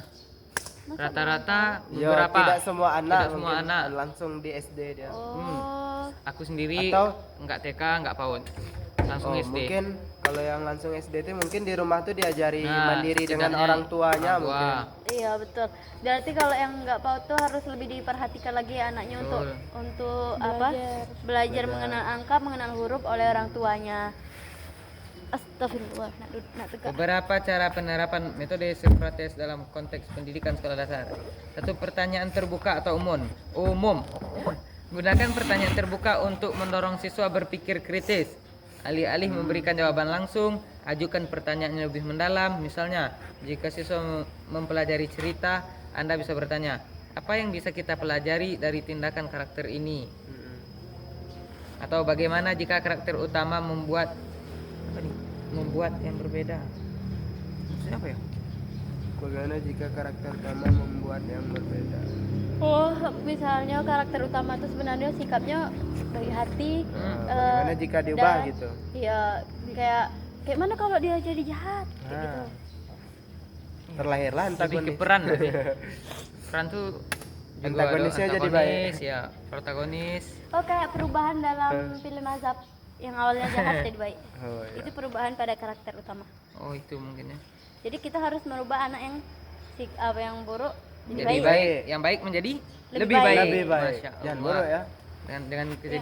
Masa Rata-rata Ya, beberapa. tidak semua anak Tidak semua mungkin anak. langsung di SD dia. Oh, Aku sendiri Atau- nggak TK, nggak PAUD. Langsung Oh, SD. mungkin kalau yang langsung SD itu mungkin di rumah tuh diajari Nah, mandiri dengan setidaknya orang tuanya orang tua. mungkin. iya betul. Berarti kalau yang nggak PAUD tuh harus lebih diperhatikan lagi ya anaknya Betul. untuk apa? Belajar mengenal angka, mengenal huruf oleh orang tuanya. Astagfirullah, nak tegak. Beberapa cara penerapan metode Socrates dalam konteks pendidikan sekolah dasar. Satu, pertanyaan terbuka atau umum. Gunakan pertanyaan terbuka untuk mendorong siswa berpikir kritis. Alih-alih memberikan jawaban langsung, ajukan pertanyaan yang lebih mendalam. Misalnya, jika siswa mempelajari cerita, Anda bisa bertanya, apa yang bisa kita pelajari dari tindakan karakter ini? Atau bagaimana jika karakter utama membuat yang berbeda? Maksudnya apa ya? Bagaimana jika karakter utama membuat yang berbeda? Oh, misalnya karakter utama itu sebenarnya sikapnya baik hati. Bagaimana jika diubah dan- gitu? Iya, kayak mana kalau dia jadi jahat kayak gitu. Nah, terlahirlah Lebih ke antagonis. peran berarti. Peran tuh juga Antagonisnya ada jadi antagonis, ya, protagonis. Oh, kayak perubahan dalam film Azab yang awalnya jahat jadi baik. Oh, iya. Itu perubahan pada karakter utama. Oh, itu mungkin ya. Jadi kita harus merubah anak yang yang buruk jadi Jadi baik. baik, yang baik menjadi Lebih lebih baik. baik. Lebih baik. Masya Jangan Allah. buruk ya. Dengan jadi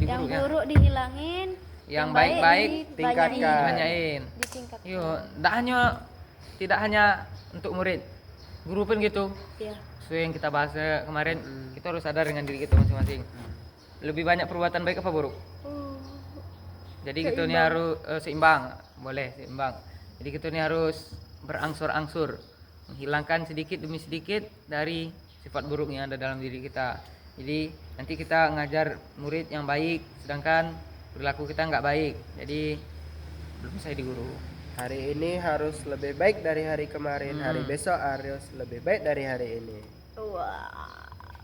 Yang buruk ya. buruk dihilangin, Yang baik-baik tingkatkan. Ditanyain. ditingkat. Yo, tidak hanya untuk murid. Guru pun gitu. Iya. Sesuai yang kita bahas kemarin, kita harus sadar dengan diri kita masing-masing. Lebih banyak perbuatan baik apa buruk? Jadi kita ini harus seimbang, boleh seimbang. Jadi kita ini harus berangsur-angsur, menghilangkan sedikit demi sedikit dari sifat buruk yang ada dalam diri kita. Jadi nanti kita ngajar murid yang baik, sedangkan perilaku kita nggak baik. Jadi belum saya di guru. Hari ini harus lebih baik dari hari kemarin, hari besok harus lebih baik dari hari ini. Wah,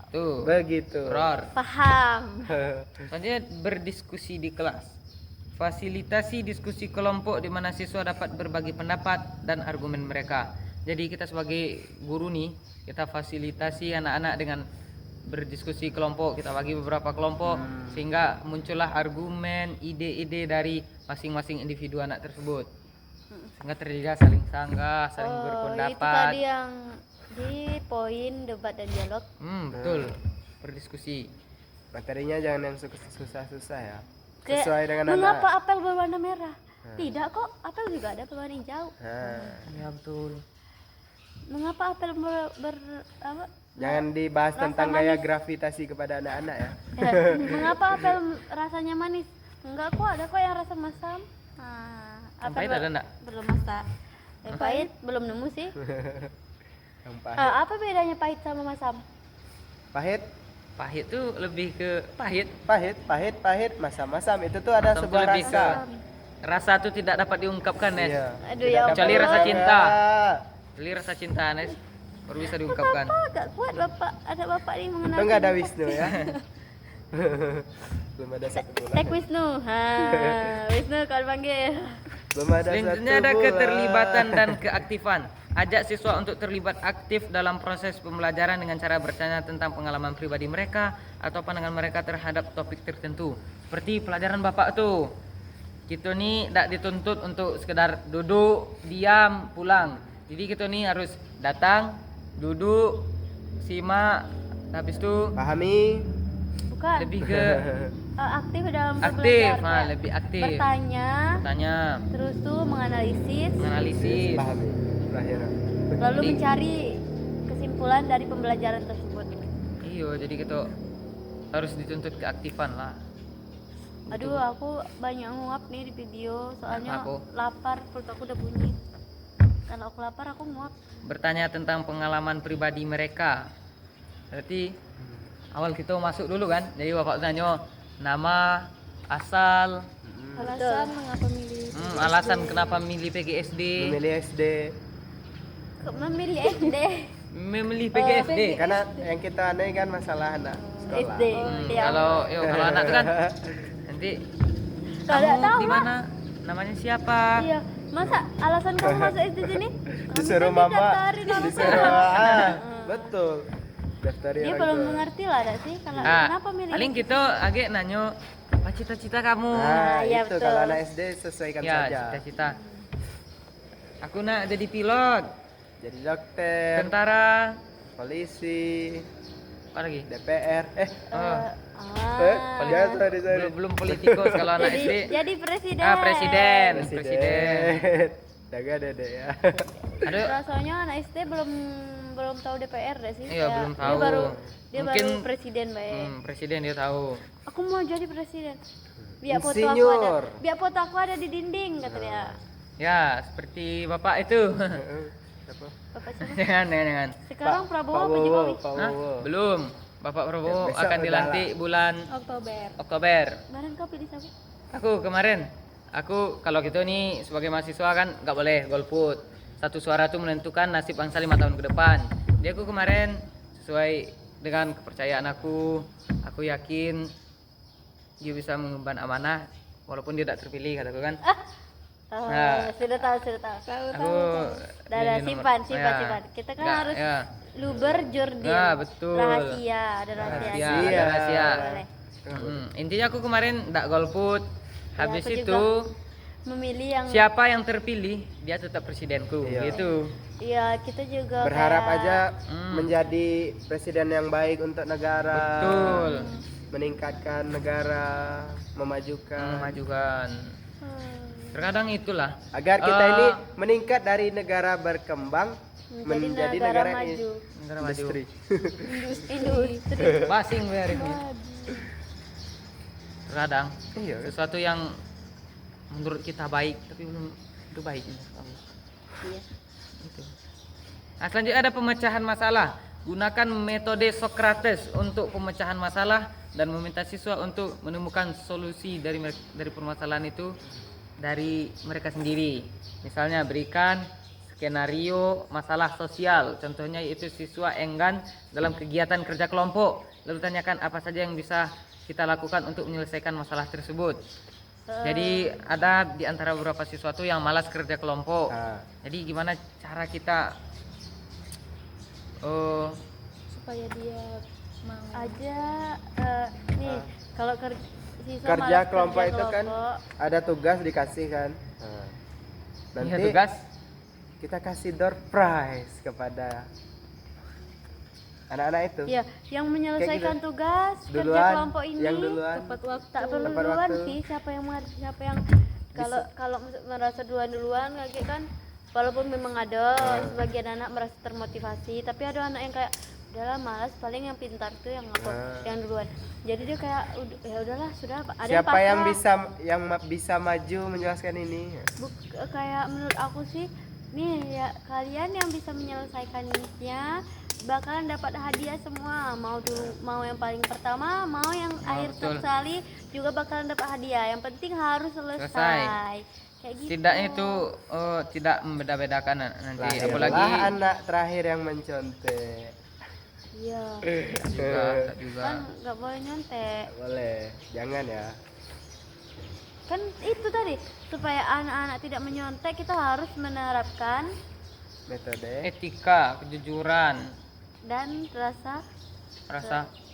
Tuh, Begitu. Ror. paham. Selanjutnya berdiskusi di kelas. Fasilitasi diskusi kelompok di mana siswa dapat berbagi pendapat dan argumen mereka. Jadi kita sebagai guru nih, kita fasilitasi anak-anak dengan berdiskusi kelompok. Kita bagi beberapa kelompok sehingga muncullah argumen, ide-ide dari masing-masing individu anak tersebut. Sehingga terjadi saling sanggah, saling Oh, itu berpendapat. tadi yang di poin debat dan dialog. Betul. Berdiskusi. Materinya jangan yang susah-susah ya. Kayak, Sesuai dengan mengapa anak. apel berwarna merah? Tidak kok, apel juga ada berwarna hijau. Nah, Ya betul. Mengapa apel apa? jangan dibahas Rasa tentang gaya manis. gravitasi kepada anak-anak ya. Mengapa apel rasanya manis? Enggak kok, ada kok yang rasa masam. Nah, Yang pahit ada enggak? Belum masak. Yang pahit belum nemu sih. Yang pahit. Apa bedanya pahit sama masam? Pahit, Pahit tuh lebih ke pahit. pahit, masam-masam itu tuh ada Masam tuh sebuah lebih rasa. Rasa tuh tidak dapat diungkapkan, Nes. Iya. Aduh, Tidak ya dapat Kecuali rasa diungkapkan. cinta. Kecuali rasa cinta, Nes, baru bisa diungkapkan. Agak kuat bapak, ada bapak nih mengenal. Itu nggak ada Wisnu ya. Belum ada 1 bulan. Tek Wisnu. Ha, Wisnu kalau panggil. Belum ada 1 Selanjutnya ada bulan. keterlibatan dan keaktifan. Ajak siswa untuk terlibat aktif dalam proses pembelajaran dengan cara bertanya tentang pengalaman pribadi mereka atau pandangan mereka terhadap topik tertentu. Seperti pelajaran Bapak tuh. Kita nih tidak dituntut untuk sekedar duduk, diam, pulang. Jadi kita nih harus datang, duduk, simak, habis itu Pahami. Bukan. lebih ke Aktif dalam aktif, belajar. Kayak lebih aktif. Bertanya, Tanya, terus tuh menganalisis, menganalisis. Pahami. Terakhir. lalu Jadi- mencari kesimpulan dari pembelajaran tersebut. Iya, jadi kita harus dituntut keaktifan lah. Aduh, aku banyak nguap nih di video, soalnya Aku. lapar, perut aku udah bunyi. Kalau aku lapar aku nguap. Bertanya tentang pengalaman pribadi mereka. Berarti awal kita masuk dulu kan. Jadi Bapak tanya nama, asal, Alasan mengapa milih alasan kenapa milih PGSD, Memilih SD. Memilih SD. memilih PGSD. Karena yang kita aneh kan masalah anak sekolah. SD. Ya. Kalau anak tuh kan nanti Kalau kamu tahu, di mana? Namanya siapa? Iya. Masa alasan kamu masuk SD sini? Disuruh Kamu kan mama, didaftarin orang disuruh tua. betul. Daftari Dia orang belum tua. mengerti lah ada sih kalau Ah, kenapa milih. paling kita agak nanyo apa cita-cita kamu? Nah, iya, itu betul. kalau anak SD sesuaikan Ya, saja. cita-cita. Aku nak jadi pilot, Jadi dokter, tentara, polisi, apa lagi? DPR. Oh, Sorry. belum politikus kalau anak SD. Jadi presiden. Presiden. Presiden. Jaga dede ya. Aduh, Rasanya anak SD belum tahu DPR deh sih. Iya, Kayak belum Dia tahu. baru Mungkin presiden baik. presiden dia tahu. Aku mau jadi presiden. Biar foto aku Insinyur. ada. Biar foto aku ada di dinding kata dia. Ya, seperti bapak itu. Siapa? Bapak siapa? jangan. Sekarang Prabowo apa Pak Jokowi? Pak Hah? Bowo. Belum. Bapak Prabowo Besok akan udah dilantik bulan Oktober. Oktober. Barang kau pilih siapa? Aku kemarin, kalau gitu nih sebagai mahasiswa kan nggak boleh golput. Satu suara tuh menentukan nasib bangsa 5 tahun ke depan. Jadi aku kemarin sesuai dengan kepercayaan aku yakin dia bisa mengemban amanah walaupun dia tidak terpilih kataku kan. Oh, Nah. sudah tahu. Aku Dah, ini simpan. ya. Kita kan Nggak, harus ya. luber jurdil. Nah, betul. Rahasia, ada rahasia. Rahasia, ada rahasia. Boleh. Intinya aku kemarin tidak golput. Habis aku itu Memilih yang siapa yang terpilih dia tetap presidenku Iya. gitu. Iya, kita juga Berharap kayak- aja menjadi presiden yang baik untuk negara. Betul. Meningkatkan negara, memajukan. Memajukan. Terkadang itulah Agar kita Eh, ini meningkat dari negara berkembang menjadi negara maju. negara maju. industri. Industri. Basing hari ini. Terkadang Iya. sesuatu yang menurut kita baik tapi belum itu baik. Iya. Gitu. Nah, selanjutnya ada pemecahan masalah. Gunakan metode Socrates untuk pemecahan masalah dan meminta siswa untuk menemukan solusi dari permasalahan itu dari mereka sendiri. Misalnya berikan skenario masalah sosial. Contohnya yaitu siswa enggan dalam kegiatan kerja kelompok. Lalu tanyakan apa saja yang bisa kita lakukan untuk menyelesaikan masalah tersebut. Jadi ada di antara beberapa siswa tuh yang malas kerja kelompok. Nah, Jadi gimana cara kita Supaya dia mau. Aja nih kalau siswa kerja malas kelompok kerja itu kan kelompok, ada tugas dikasih kan. Nah, ya, nanti tugas kita kasih door prize kepada anak-anak itu. ya yang menyelesaikan gitu. tugas kerja Duluan, kelompok ini yang duluan. Tepat waktu. tak perlu Tepat duluan waktu. sih siapa yang kalau merasa duluan kayak kan walaupun memang ada sebagian anak merasa termotivasi tapi ada anak yang kayak udahlah malas paling yang pintar tuh yang aku yang duluan jadi dia kayak ya udahlah sudah ada Siapa yang pasrah. bisa maju menjelaskan ini? Kayak menurut aku sih nih ya kalian yang bisa menyelesaikannya bakalan dapat hadiah semua mau yang paling pertama mau yang akhir betul. sekali juga bakalan dapat hadiah yang penting harus selesai, Selesai. kayak gitu setidaknya itu tidak membeda-bedakan nanti Lahirlah apalagi anak terakhir yang mencontek. Iya. Juga. Kan nggak boleh nyontek. Nggak boleh, jangan ya. Kan itu tadi, supaya anak-anak tidak menyontek kita harus menerapkan Metode Etika, kejujuran, dan rasa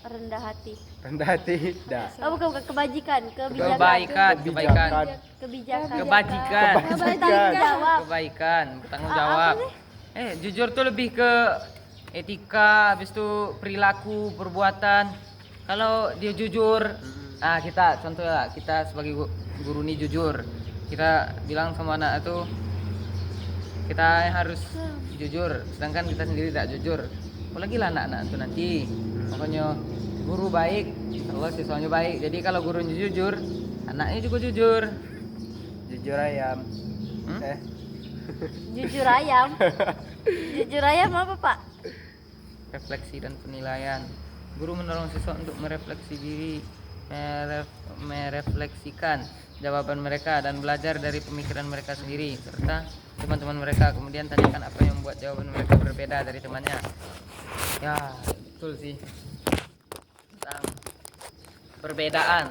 rendah hati. rendah hati, dah. Oh bukan kebajikan, kebijakan. kebaikan, Kebijakan. Kebijakan. kebajikan, Bertanggung jawab. kebaikan, bertanggung Apa jawab. sih? Jujur tuh lebih ke etika, habis itu perilaku, perbuatan. Kalau dia jujur, kita contoh ya, kita sebagai guru nih jujur. Kita bilang sama anak itu kita harus jujur, sedangkan kita sendiri tidak jujur. Apalagi lah anak-anak itu nanti. Pokoknya guru baik, kalau siswanya baik. Jadi kalau gurunya jujur, anaknya juga jujur. Jujur ayam. Hmm? Jujur ayam. Jujur ayam apa Pak? Refleksi dan penilaian. Guru menolong siswa untuk merefleksi diri, merefleksikan jawaban mereka dan belajar dari pemikiran mereka sendiri serta teman-teman mereka. Kemudian tanyakan apa yang membuat jawaban mereka berbeda dari temannya. Ya, betul sih. Tentang perbedaan.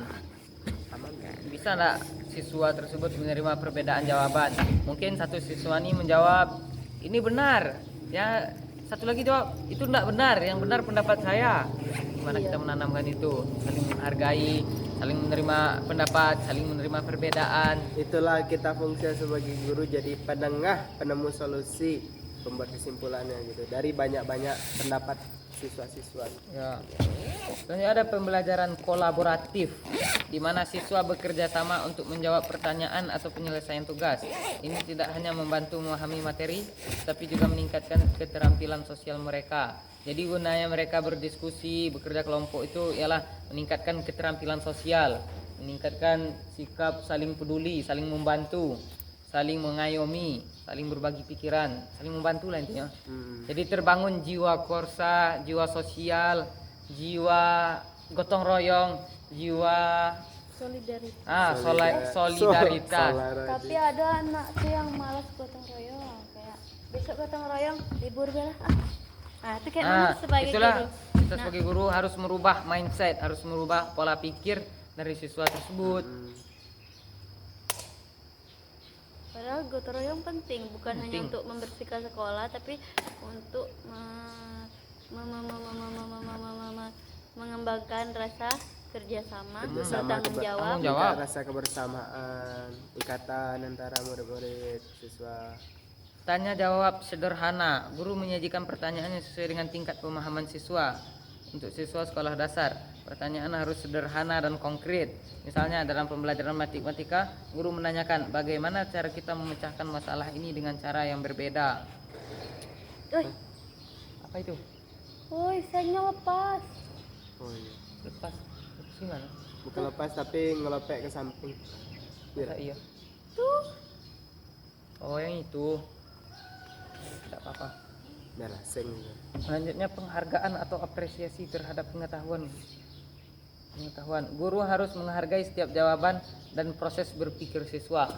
Bisa enggak siswa tersebut menerima perbedaan jawaban? Mungkin satu siswa ini menjawab ini benar. Ya, satu lagi jawab itu enggak benar. Yang benar pendapat saya. Gimana kita menanamkan itu? Saling menghargai, saling menerima pendapat, saling menerima perbedaan. Itulah kita fungsi sebagai guru, jadi penengah, penemu solusi, pembuat kesimpulannya gitu dari banyak-banyak pendapat siswa-siswa. Ya. Selanjutnya ada pembelajaran kolaboratif di mana siswa bekerja sama untuk menjawab pertanyaan atau penyelesaian tugas. Ini tidak hanya membantu memahami materi, tapi juga meningkatkan keterampilan sosial mereka. Jadi gunanya mereka berdiskusi, bekerja kelompok itu ialah meningkatkan keterampilan sosial, meningkatkan sikap saling peduli, saling membantu, saling mengayomi, saling berbagi pikiran, saling membantu lah intinya. Jadi terbangun jiwa korsa, jiwa sosial, jiwa gotong royong, jiwa Solidaritas. solidaritas. Tapi ada anak tuh yang malas gotong royong, kayak besok gotong royong, libur belah. Nah, itu kayak mana sebagai Itulah guru? kita sebagai guru harus merubah mindset, harus merubah pola pikir dari siswa tersebut. Padahal gotong royong penting, bukan hanya Penting. untuk membersihkan sekolah, tapi untuk mengembangkan rasa kerjasama, bertanggung jawab. Tanggung jawab. Rasa kebersamaan, ikatan antara murid-murid, siswa. Tanya jawab sederhana. Guru menyajikan pertanyaannya sesuai dengan tingkat pemahaman siswa. Untuk siswa sekolah dasar, pertanyaan harus sederhana dan konkret. Misalnya dalam pembelajaran matematika, guru menanyakan bagaimana cara kita memecahkan masalah ini dengan cara yang berbeda. Woi, Apa itu? woi, sayangnya lepas. Oh iya. Lepas. Lepas gimana? Bukan lepas tapi ngelopek ke samping. Masa iya? Tuh, Oh yang itu. Tidak apa-apa. Biar asing. Selanjutnya penghargaan atau apresiasi terhadap pengetahuan. Guru harus menghargai setiap jawaban dan proses berpikir siswa.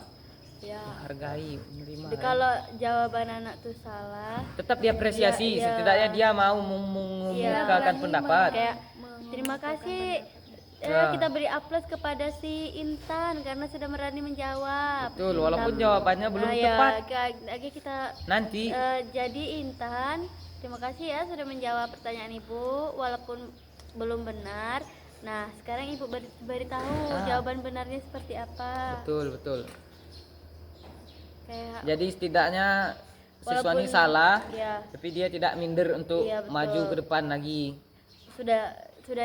ya. Menghargai, menerima. Jadi kalau jawaban anak tuh salah, Tetap diapresiasi, Iya, iya. setidaknya dia mau Iya, mengemukakan pendapat. kayak terima kasih Ya. kita beri aplaus kepada si Intan karena sudah berani menjawab. Betul, walaupun jawabannya belum Nah, tepat. lagi kita Nanti jadi Intan, terima kasih ya sudah menjawab pertanyaan Ibu walaupun belum benar. Nah, sekarang Ibu beritahu jawaban benarnya seperti apa. betul. Kayak Jadi setidaknya siswa ini Walaupun- salah, ya, tapi dia tidak minder untuk Iya, betul. maju ke depan lagi. sudah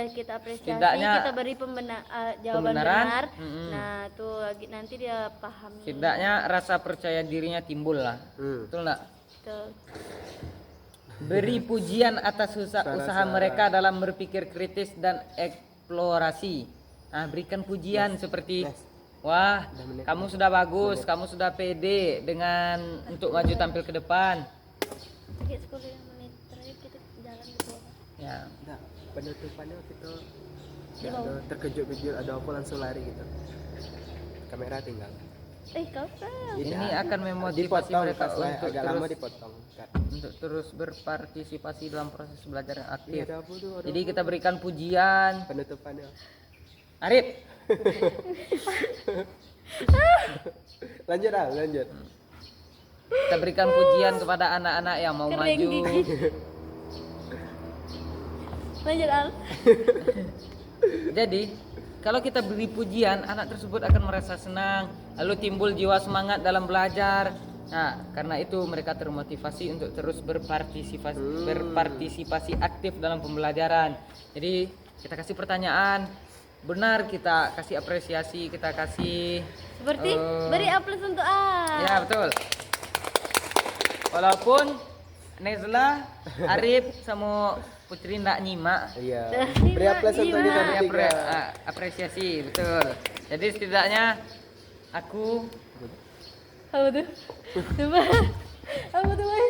kita apresiasi, Setidaknya kita beri jawaban pembenaran, benar. mm-mm. Nah, tuh nanti dia paham. Setidaknya rasa percaya dirinya timbul lah. Betul enggak? Tuh. Beri pujian atas usaha mereka dalam berpikir kritis dan eksplorasi. Nah, berikan pujian seperti wah, kamu sudah bagus, kamu sudah pede dengan untuk maju tampil ke depan. Kayak 10 menit terakhir kita jalan di bawah. Ya, Nah, penutupannya kita ada terkejut-kejut, ada apa langsung lari gitu. Kamera tinggal. Kau tahu. Ini akan memotivasi Dipotong, mereka Kak. untuk Agak terus lama dipotong, Kak. untuk terus berpartisipasi dalam proses belajar yang aktif. Iya, ada apa tuh? Ada Jadi apa? kita berikan pujian. Penutupannya. Arif, Lanjut, lanjut. kita berikan pujian kepada anak-anak yang mau Kering maju. gigi. Lanjut Al. Jadi, kalau kita beri pujian, anak tersebut akan merasa senang, lalu timbul jiwa semangat dalam belajar. Nah, karena itu mereka termotivasi untuk terus berpartisipasi aktif dalam pembelajaran. Jadi, kita kasih pertanyaan, benar kita kasih apresiasi, kita kasih Seperti beri aplaus untuk A. ya betul. Walaupun Nezla, Arif sama Putri ndak nyimak, Iya. Beri aplaus untuk kita beri bertiga. apresiasi, betul. Jadi setidaknya aku Apa tuh? Coba. Apa tuh, Boy?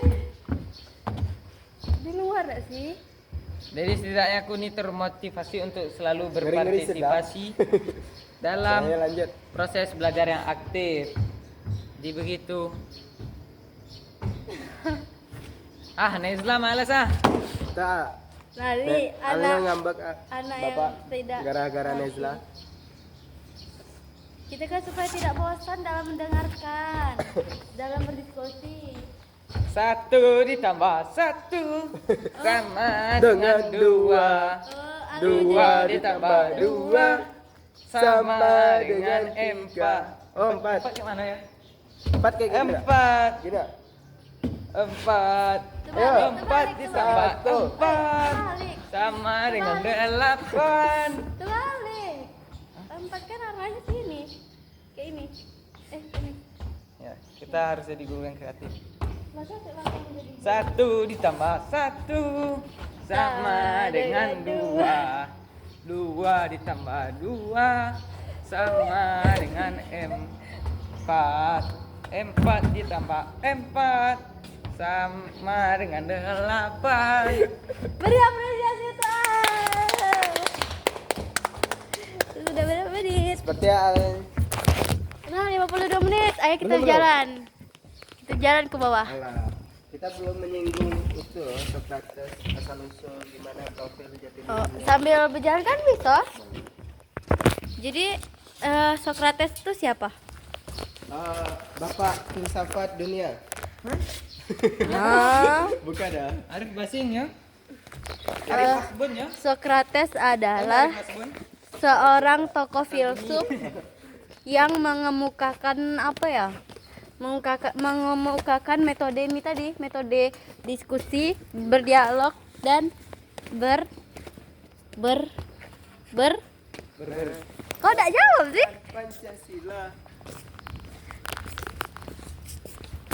Di luar gak sih? Jadi setidaknya aku ini termotivasi untuk selalu Ngeri-ngeri berpartisipasi dalam Saya lanjut. proses belajar yang aktif. Jadi begitu. Nezla malas Tak. Nanti Alina anak ngambek anak Bapak yang tidak gara-gara Nezla. kita kan supaya tidak bosan dalam mendengarkan, dalam berdiskusi. 1 ditambah 1 sama dengan 2. Oh, anu 2 jadi- ditambah 2 sama dengan 4. Oh, 4. 4 gimana ya? 4 kayak gini. 4 Gini. 4 Ayo. 4 ditambah 4 Terbalik. sama dengan 8. Terbalik. 4 kan arahnya sini. Kayak ini. Ini. Ya, kita harus jadi guru yang kreatif. Masa langsung jadi 1 ditambah 1 sama dengan 2. 2 ditambah 2 sama dengan 4. 4 ditambah 4 sama dengan 8. beri apresiasi untuk Al. Sudah berapa menit? Seperti Al. Nah, 52 menit. Ayo kita Belum. jalan. Kita jalan ke bawah. Alah, kita belum menyinggung itu loh, Socrates, asal usul gimana profil jati diri. Oh, sambil berjalan kan bisa. Jadi Socrates itu siapa? Bapak filsafat dunia. Bukan ya? Arif Basing ya? Arif Hasbun ya? Socrates adalah seorang tokoh filsuf yang mengemukakan apa ya? Mengemukakan metode ini tadi, metode diskusi, berdialog dan Kok enggak jawab sih? Pancasila.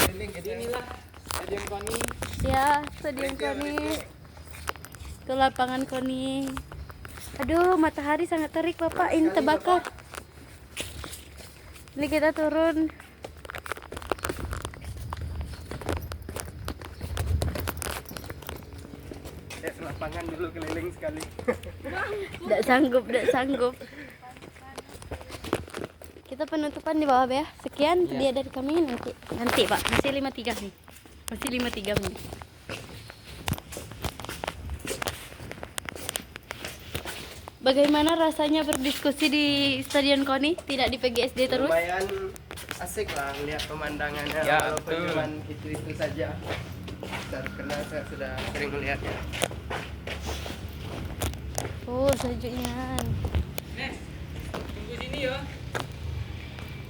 Jadi inilah stadion KONI. Ya, stadion Koni. Ke lapangan Koni. Aduh, matahari sangat terik, Bapak. Ini terbakar. Ini kita turun. Lapangan dulu keliling sekali. Tidak sanggup. Kita penutupan di bawah ya. Sekian dia dari kami nanti Pak. Masih 53 nih. Masih 53 menit. Bagaimana rasanya berdiskusi di Stadion Koni, tidak di PGSD terus? Lumayan asik lah lihat pemandangannya, Ya, walaupun betul. cuma itu saja. Karena saya sudah sering melihatnya. Oh, selanjutnya. Nes, tunggu sini ya.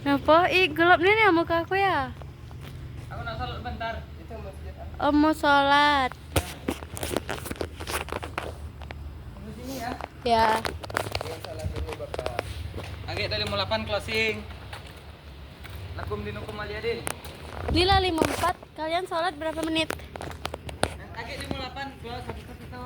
Kenapa? Ih, gelap nih muka aku ya. Aku nak salat bentar. Itu masjid apa? Oh, mau sholat. Tunggu sini ya. Ya. Yang salah dulu Bapak. Agak dari mulapan closing. Lakum dinukum aliyadin. Lila 54. Kalian sholat berapa menit? Agak di mulapan close satu itu.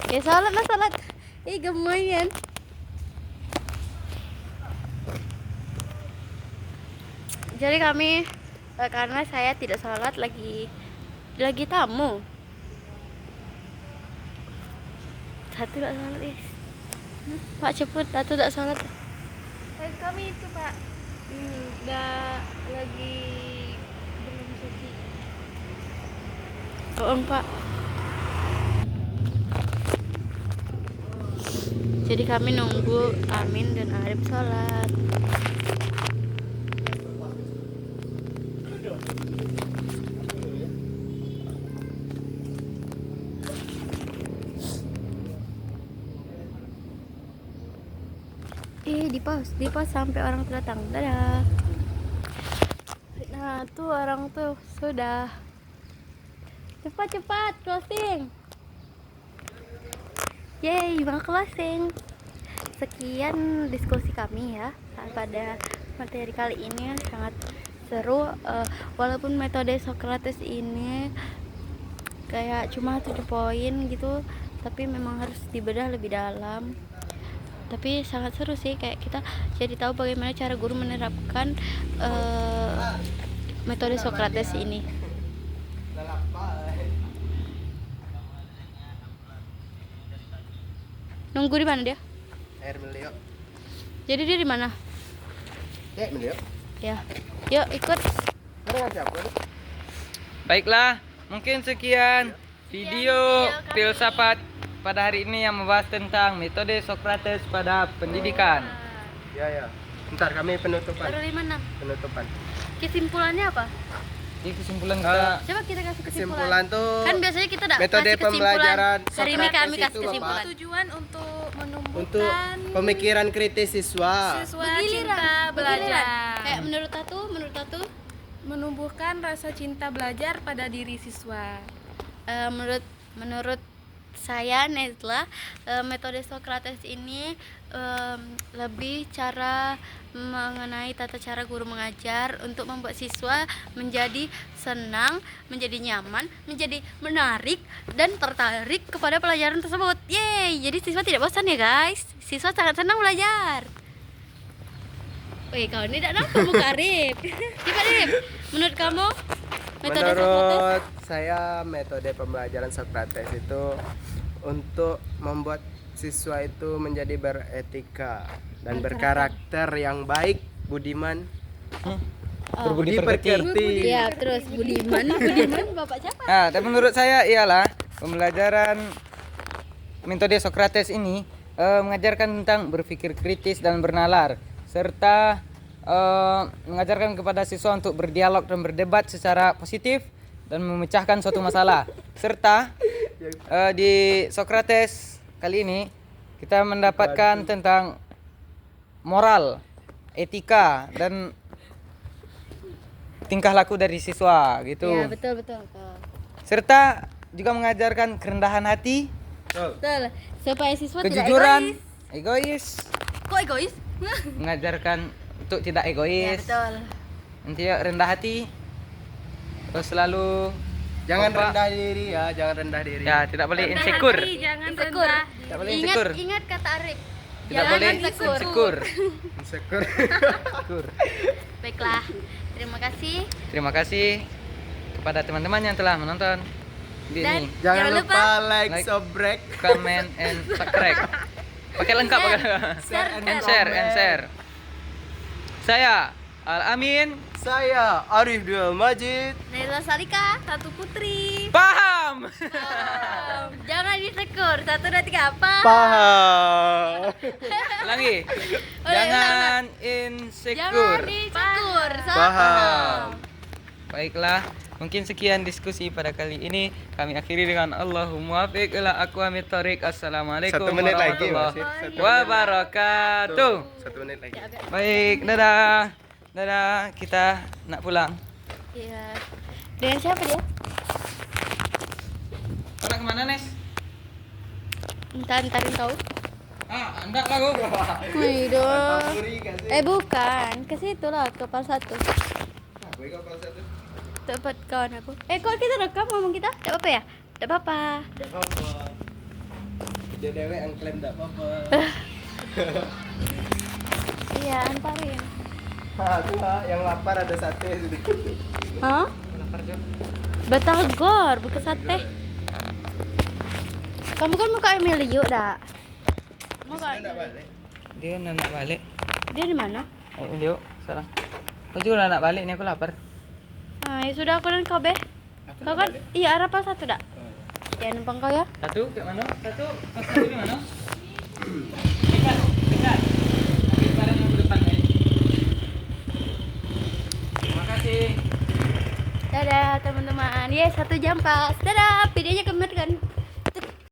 Ya sholat lah sholat. Ih, gemoyan. Jadi kami karena saya tidak sholat lagi tamu. Satu tak salat guys. Pak cepet, satu tak salat. Kami itu Pak, udah lagi belum suci. Bohong Pak. Jadi kami nunggu Amin dan Arif sholat. Di pause sampai orang tuh datang. Dadah. Nah tuh orang tuh sudah. Cepat closing. Yeay, mau closing. Sekian diskusi kami ya pada materi kali ini, sangat seru. Walaupun metode Socrates ini kayak cuma 7 poin gitu, tapi memang harus dibedah lebih dalam. Tapi sangat seru sih, kayak kita jadi tahu bagaimana cara guru menerapkan metode Socrates ini. Nunggu di mana dia? Air Melio. Jadi dia di mana? Melio. Ya. Yuk ikut. Dengan siapa? Baiklah, mungkin sekian video filsafat pada hari ini yang membahas tentang metode Socrates pada pendidikan. Ya. Bentar, kami penutupan. Baru 5-6. Penutupan. Kesimpulannya apa? Jadi kesimpulan kita Coba kita kasih kesimpulan. Kesimpulan tuh Kan biasanya kita metode kasih kesimpulan. pembelajaran Hari ini Socrates kami itu, kasih Bapak. kesimpulan. Tujuan untuk menumbuhkan untuk pemikiran kritis siswa. siswa Begiliran, cinta begiliran. belajar. Kayak menurut Tatu, Menumbuhkan rasa cinta belajar pada diri siswa. menurut saya Nezla, metode Socrates ini lebih cara mengenai tata cara guru mengajar untuk membuat siswa menjadi senang, menjadi nyaman, menjadi menarik dan tertarik kepada pelajaran tersebut. Yeay, jadi siswa tidak bosan ya guys. Siswa sangat senang belajar. Wih, kau ini tidak nampak muka Arif. Coba Arif, menurut kamu metode Socrates? Menurut saya metode pembelajaran Socrates itu untuk membuat siswa itu menjadi beretika dan berkarakter yang baik, budiman, berbudi pekerti. Ya, terus Budiman Bapak siapa? Nah, dan menurut saya ialah pembelajaran metode Socrates ini mengajarkan tentang berpikir kritis dan bernalar, serta mengajarkan kepada siswa untuk berdialog dan berdebat secara positif dan memecahkan suatu masalah. Serta di Socrates kali ini kita mendapatkan tentang moral, etika dan tingkah laku dari siswa gitu. Ya, betul. Serta juga mengajarkan kerendahan hati, Betul. Supaya siswa tidak kejujuran, egois. egois, Kok egois? mengajarkan untuk tidak Ya, egois, betul. nanti ya rendah hati, terus selalu Jangan Bapak- rendah diri ya, jangan rendah diri. ya tidak boleh insecure, Jangan Insecure. rendah. tidak boleh Ingat, insecure, ingat kata Arif. tidak Jangan boleh insecure. insecure. Insecure. Insecure. Baiklah. Terima kasih. Terima kasih kepada teman-teman yang telah menonton video Dan ini. Jangan Jangan lupa like, like, subscribe, Comment and subscribe. Pakai lengkap, pakai share and share. Saya Al Amin. Saya Arif Duel Majid. Nela Salika. Satu putri. Paham. Jangan insecure. 1, 2, 3 apa? Paham. Ulangi. Oh, Jangan Jangan insecure. insecure. Paham. Baiklah, mungkin sekian diskusi pada kali ini. Kami akhiri dengan Allahumma muwaffiq ila aqwamit thoriq. Assalamualaikum 1 menit lagi warahmatullahi masih. 1 menit wabarakatuh. 1 menit lagi. Baik, dadah. Dadah, kita nak pulang. Iya. Dengan siapa dia? Kau nak kemana, Nes? Ntarin kau. Enggak lah gua. Wih dong. Puri kasih. Bukan. Ke situ lah, ke pal 1. Gue kapal satu. Dapat kawan aku. Kok kita rekam ngomong kita? Tidak apa-apa ya? Tidak apa-apa. Enggak apa-apa. Dia dewe yang klaim enggak apa-apa. Iya, antarin. Yang lapar ada sate. Hah? Batagor, bukan sate. Kamu kan muka Emilio dah. Muka Dia nak balik. dia di mana? Yuk, salah. Aku juga nak balik nih, aku lapar. Nah, ya sudah aku dan kau be. Kau kan iya Arafah satu dak. Ya numpang kau ya. Satu ke mana? Satu pas satu di mana? Dekat, dekat. Ambil barang yang depan nih. Terima kasih. Dadah teman-teman. Ye 1 jam pas. Dadah. Video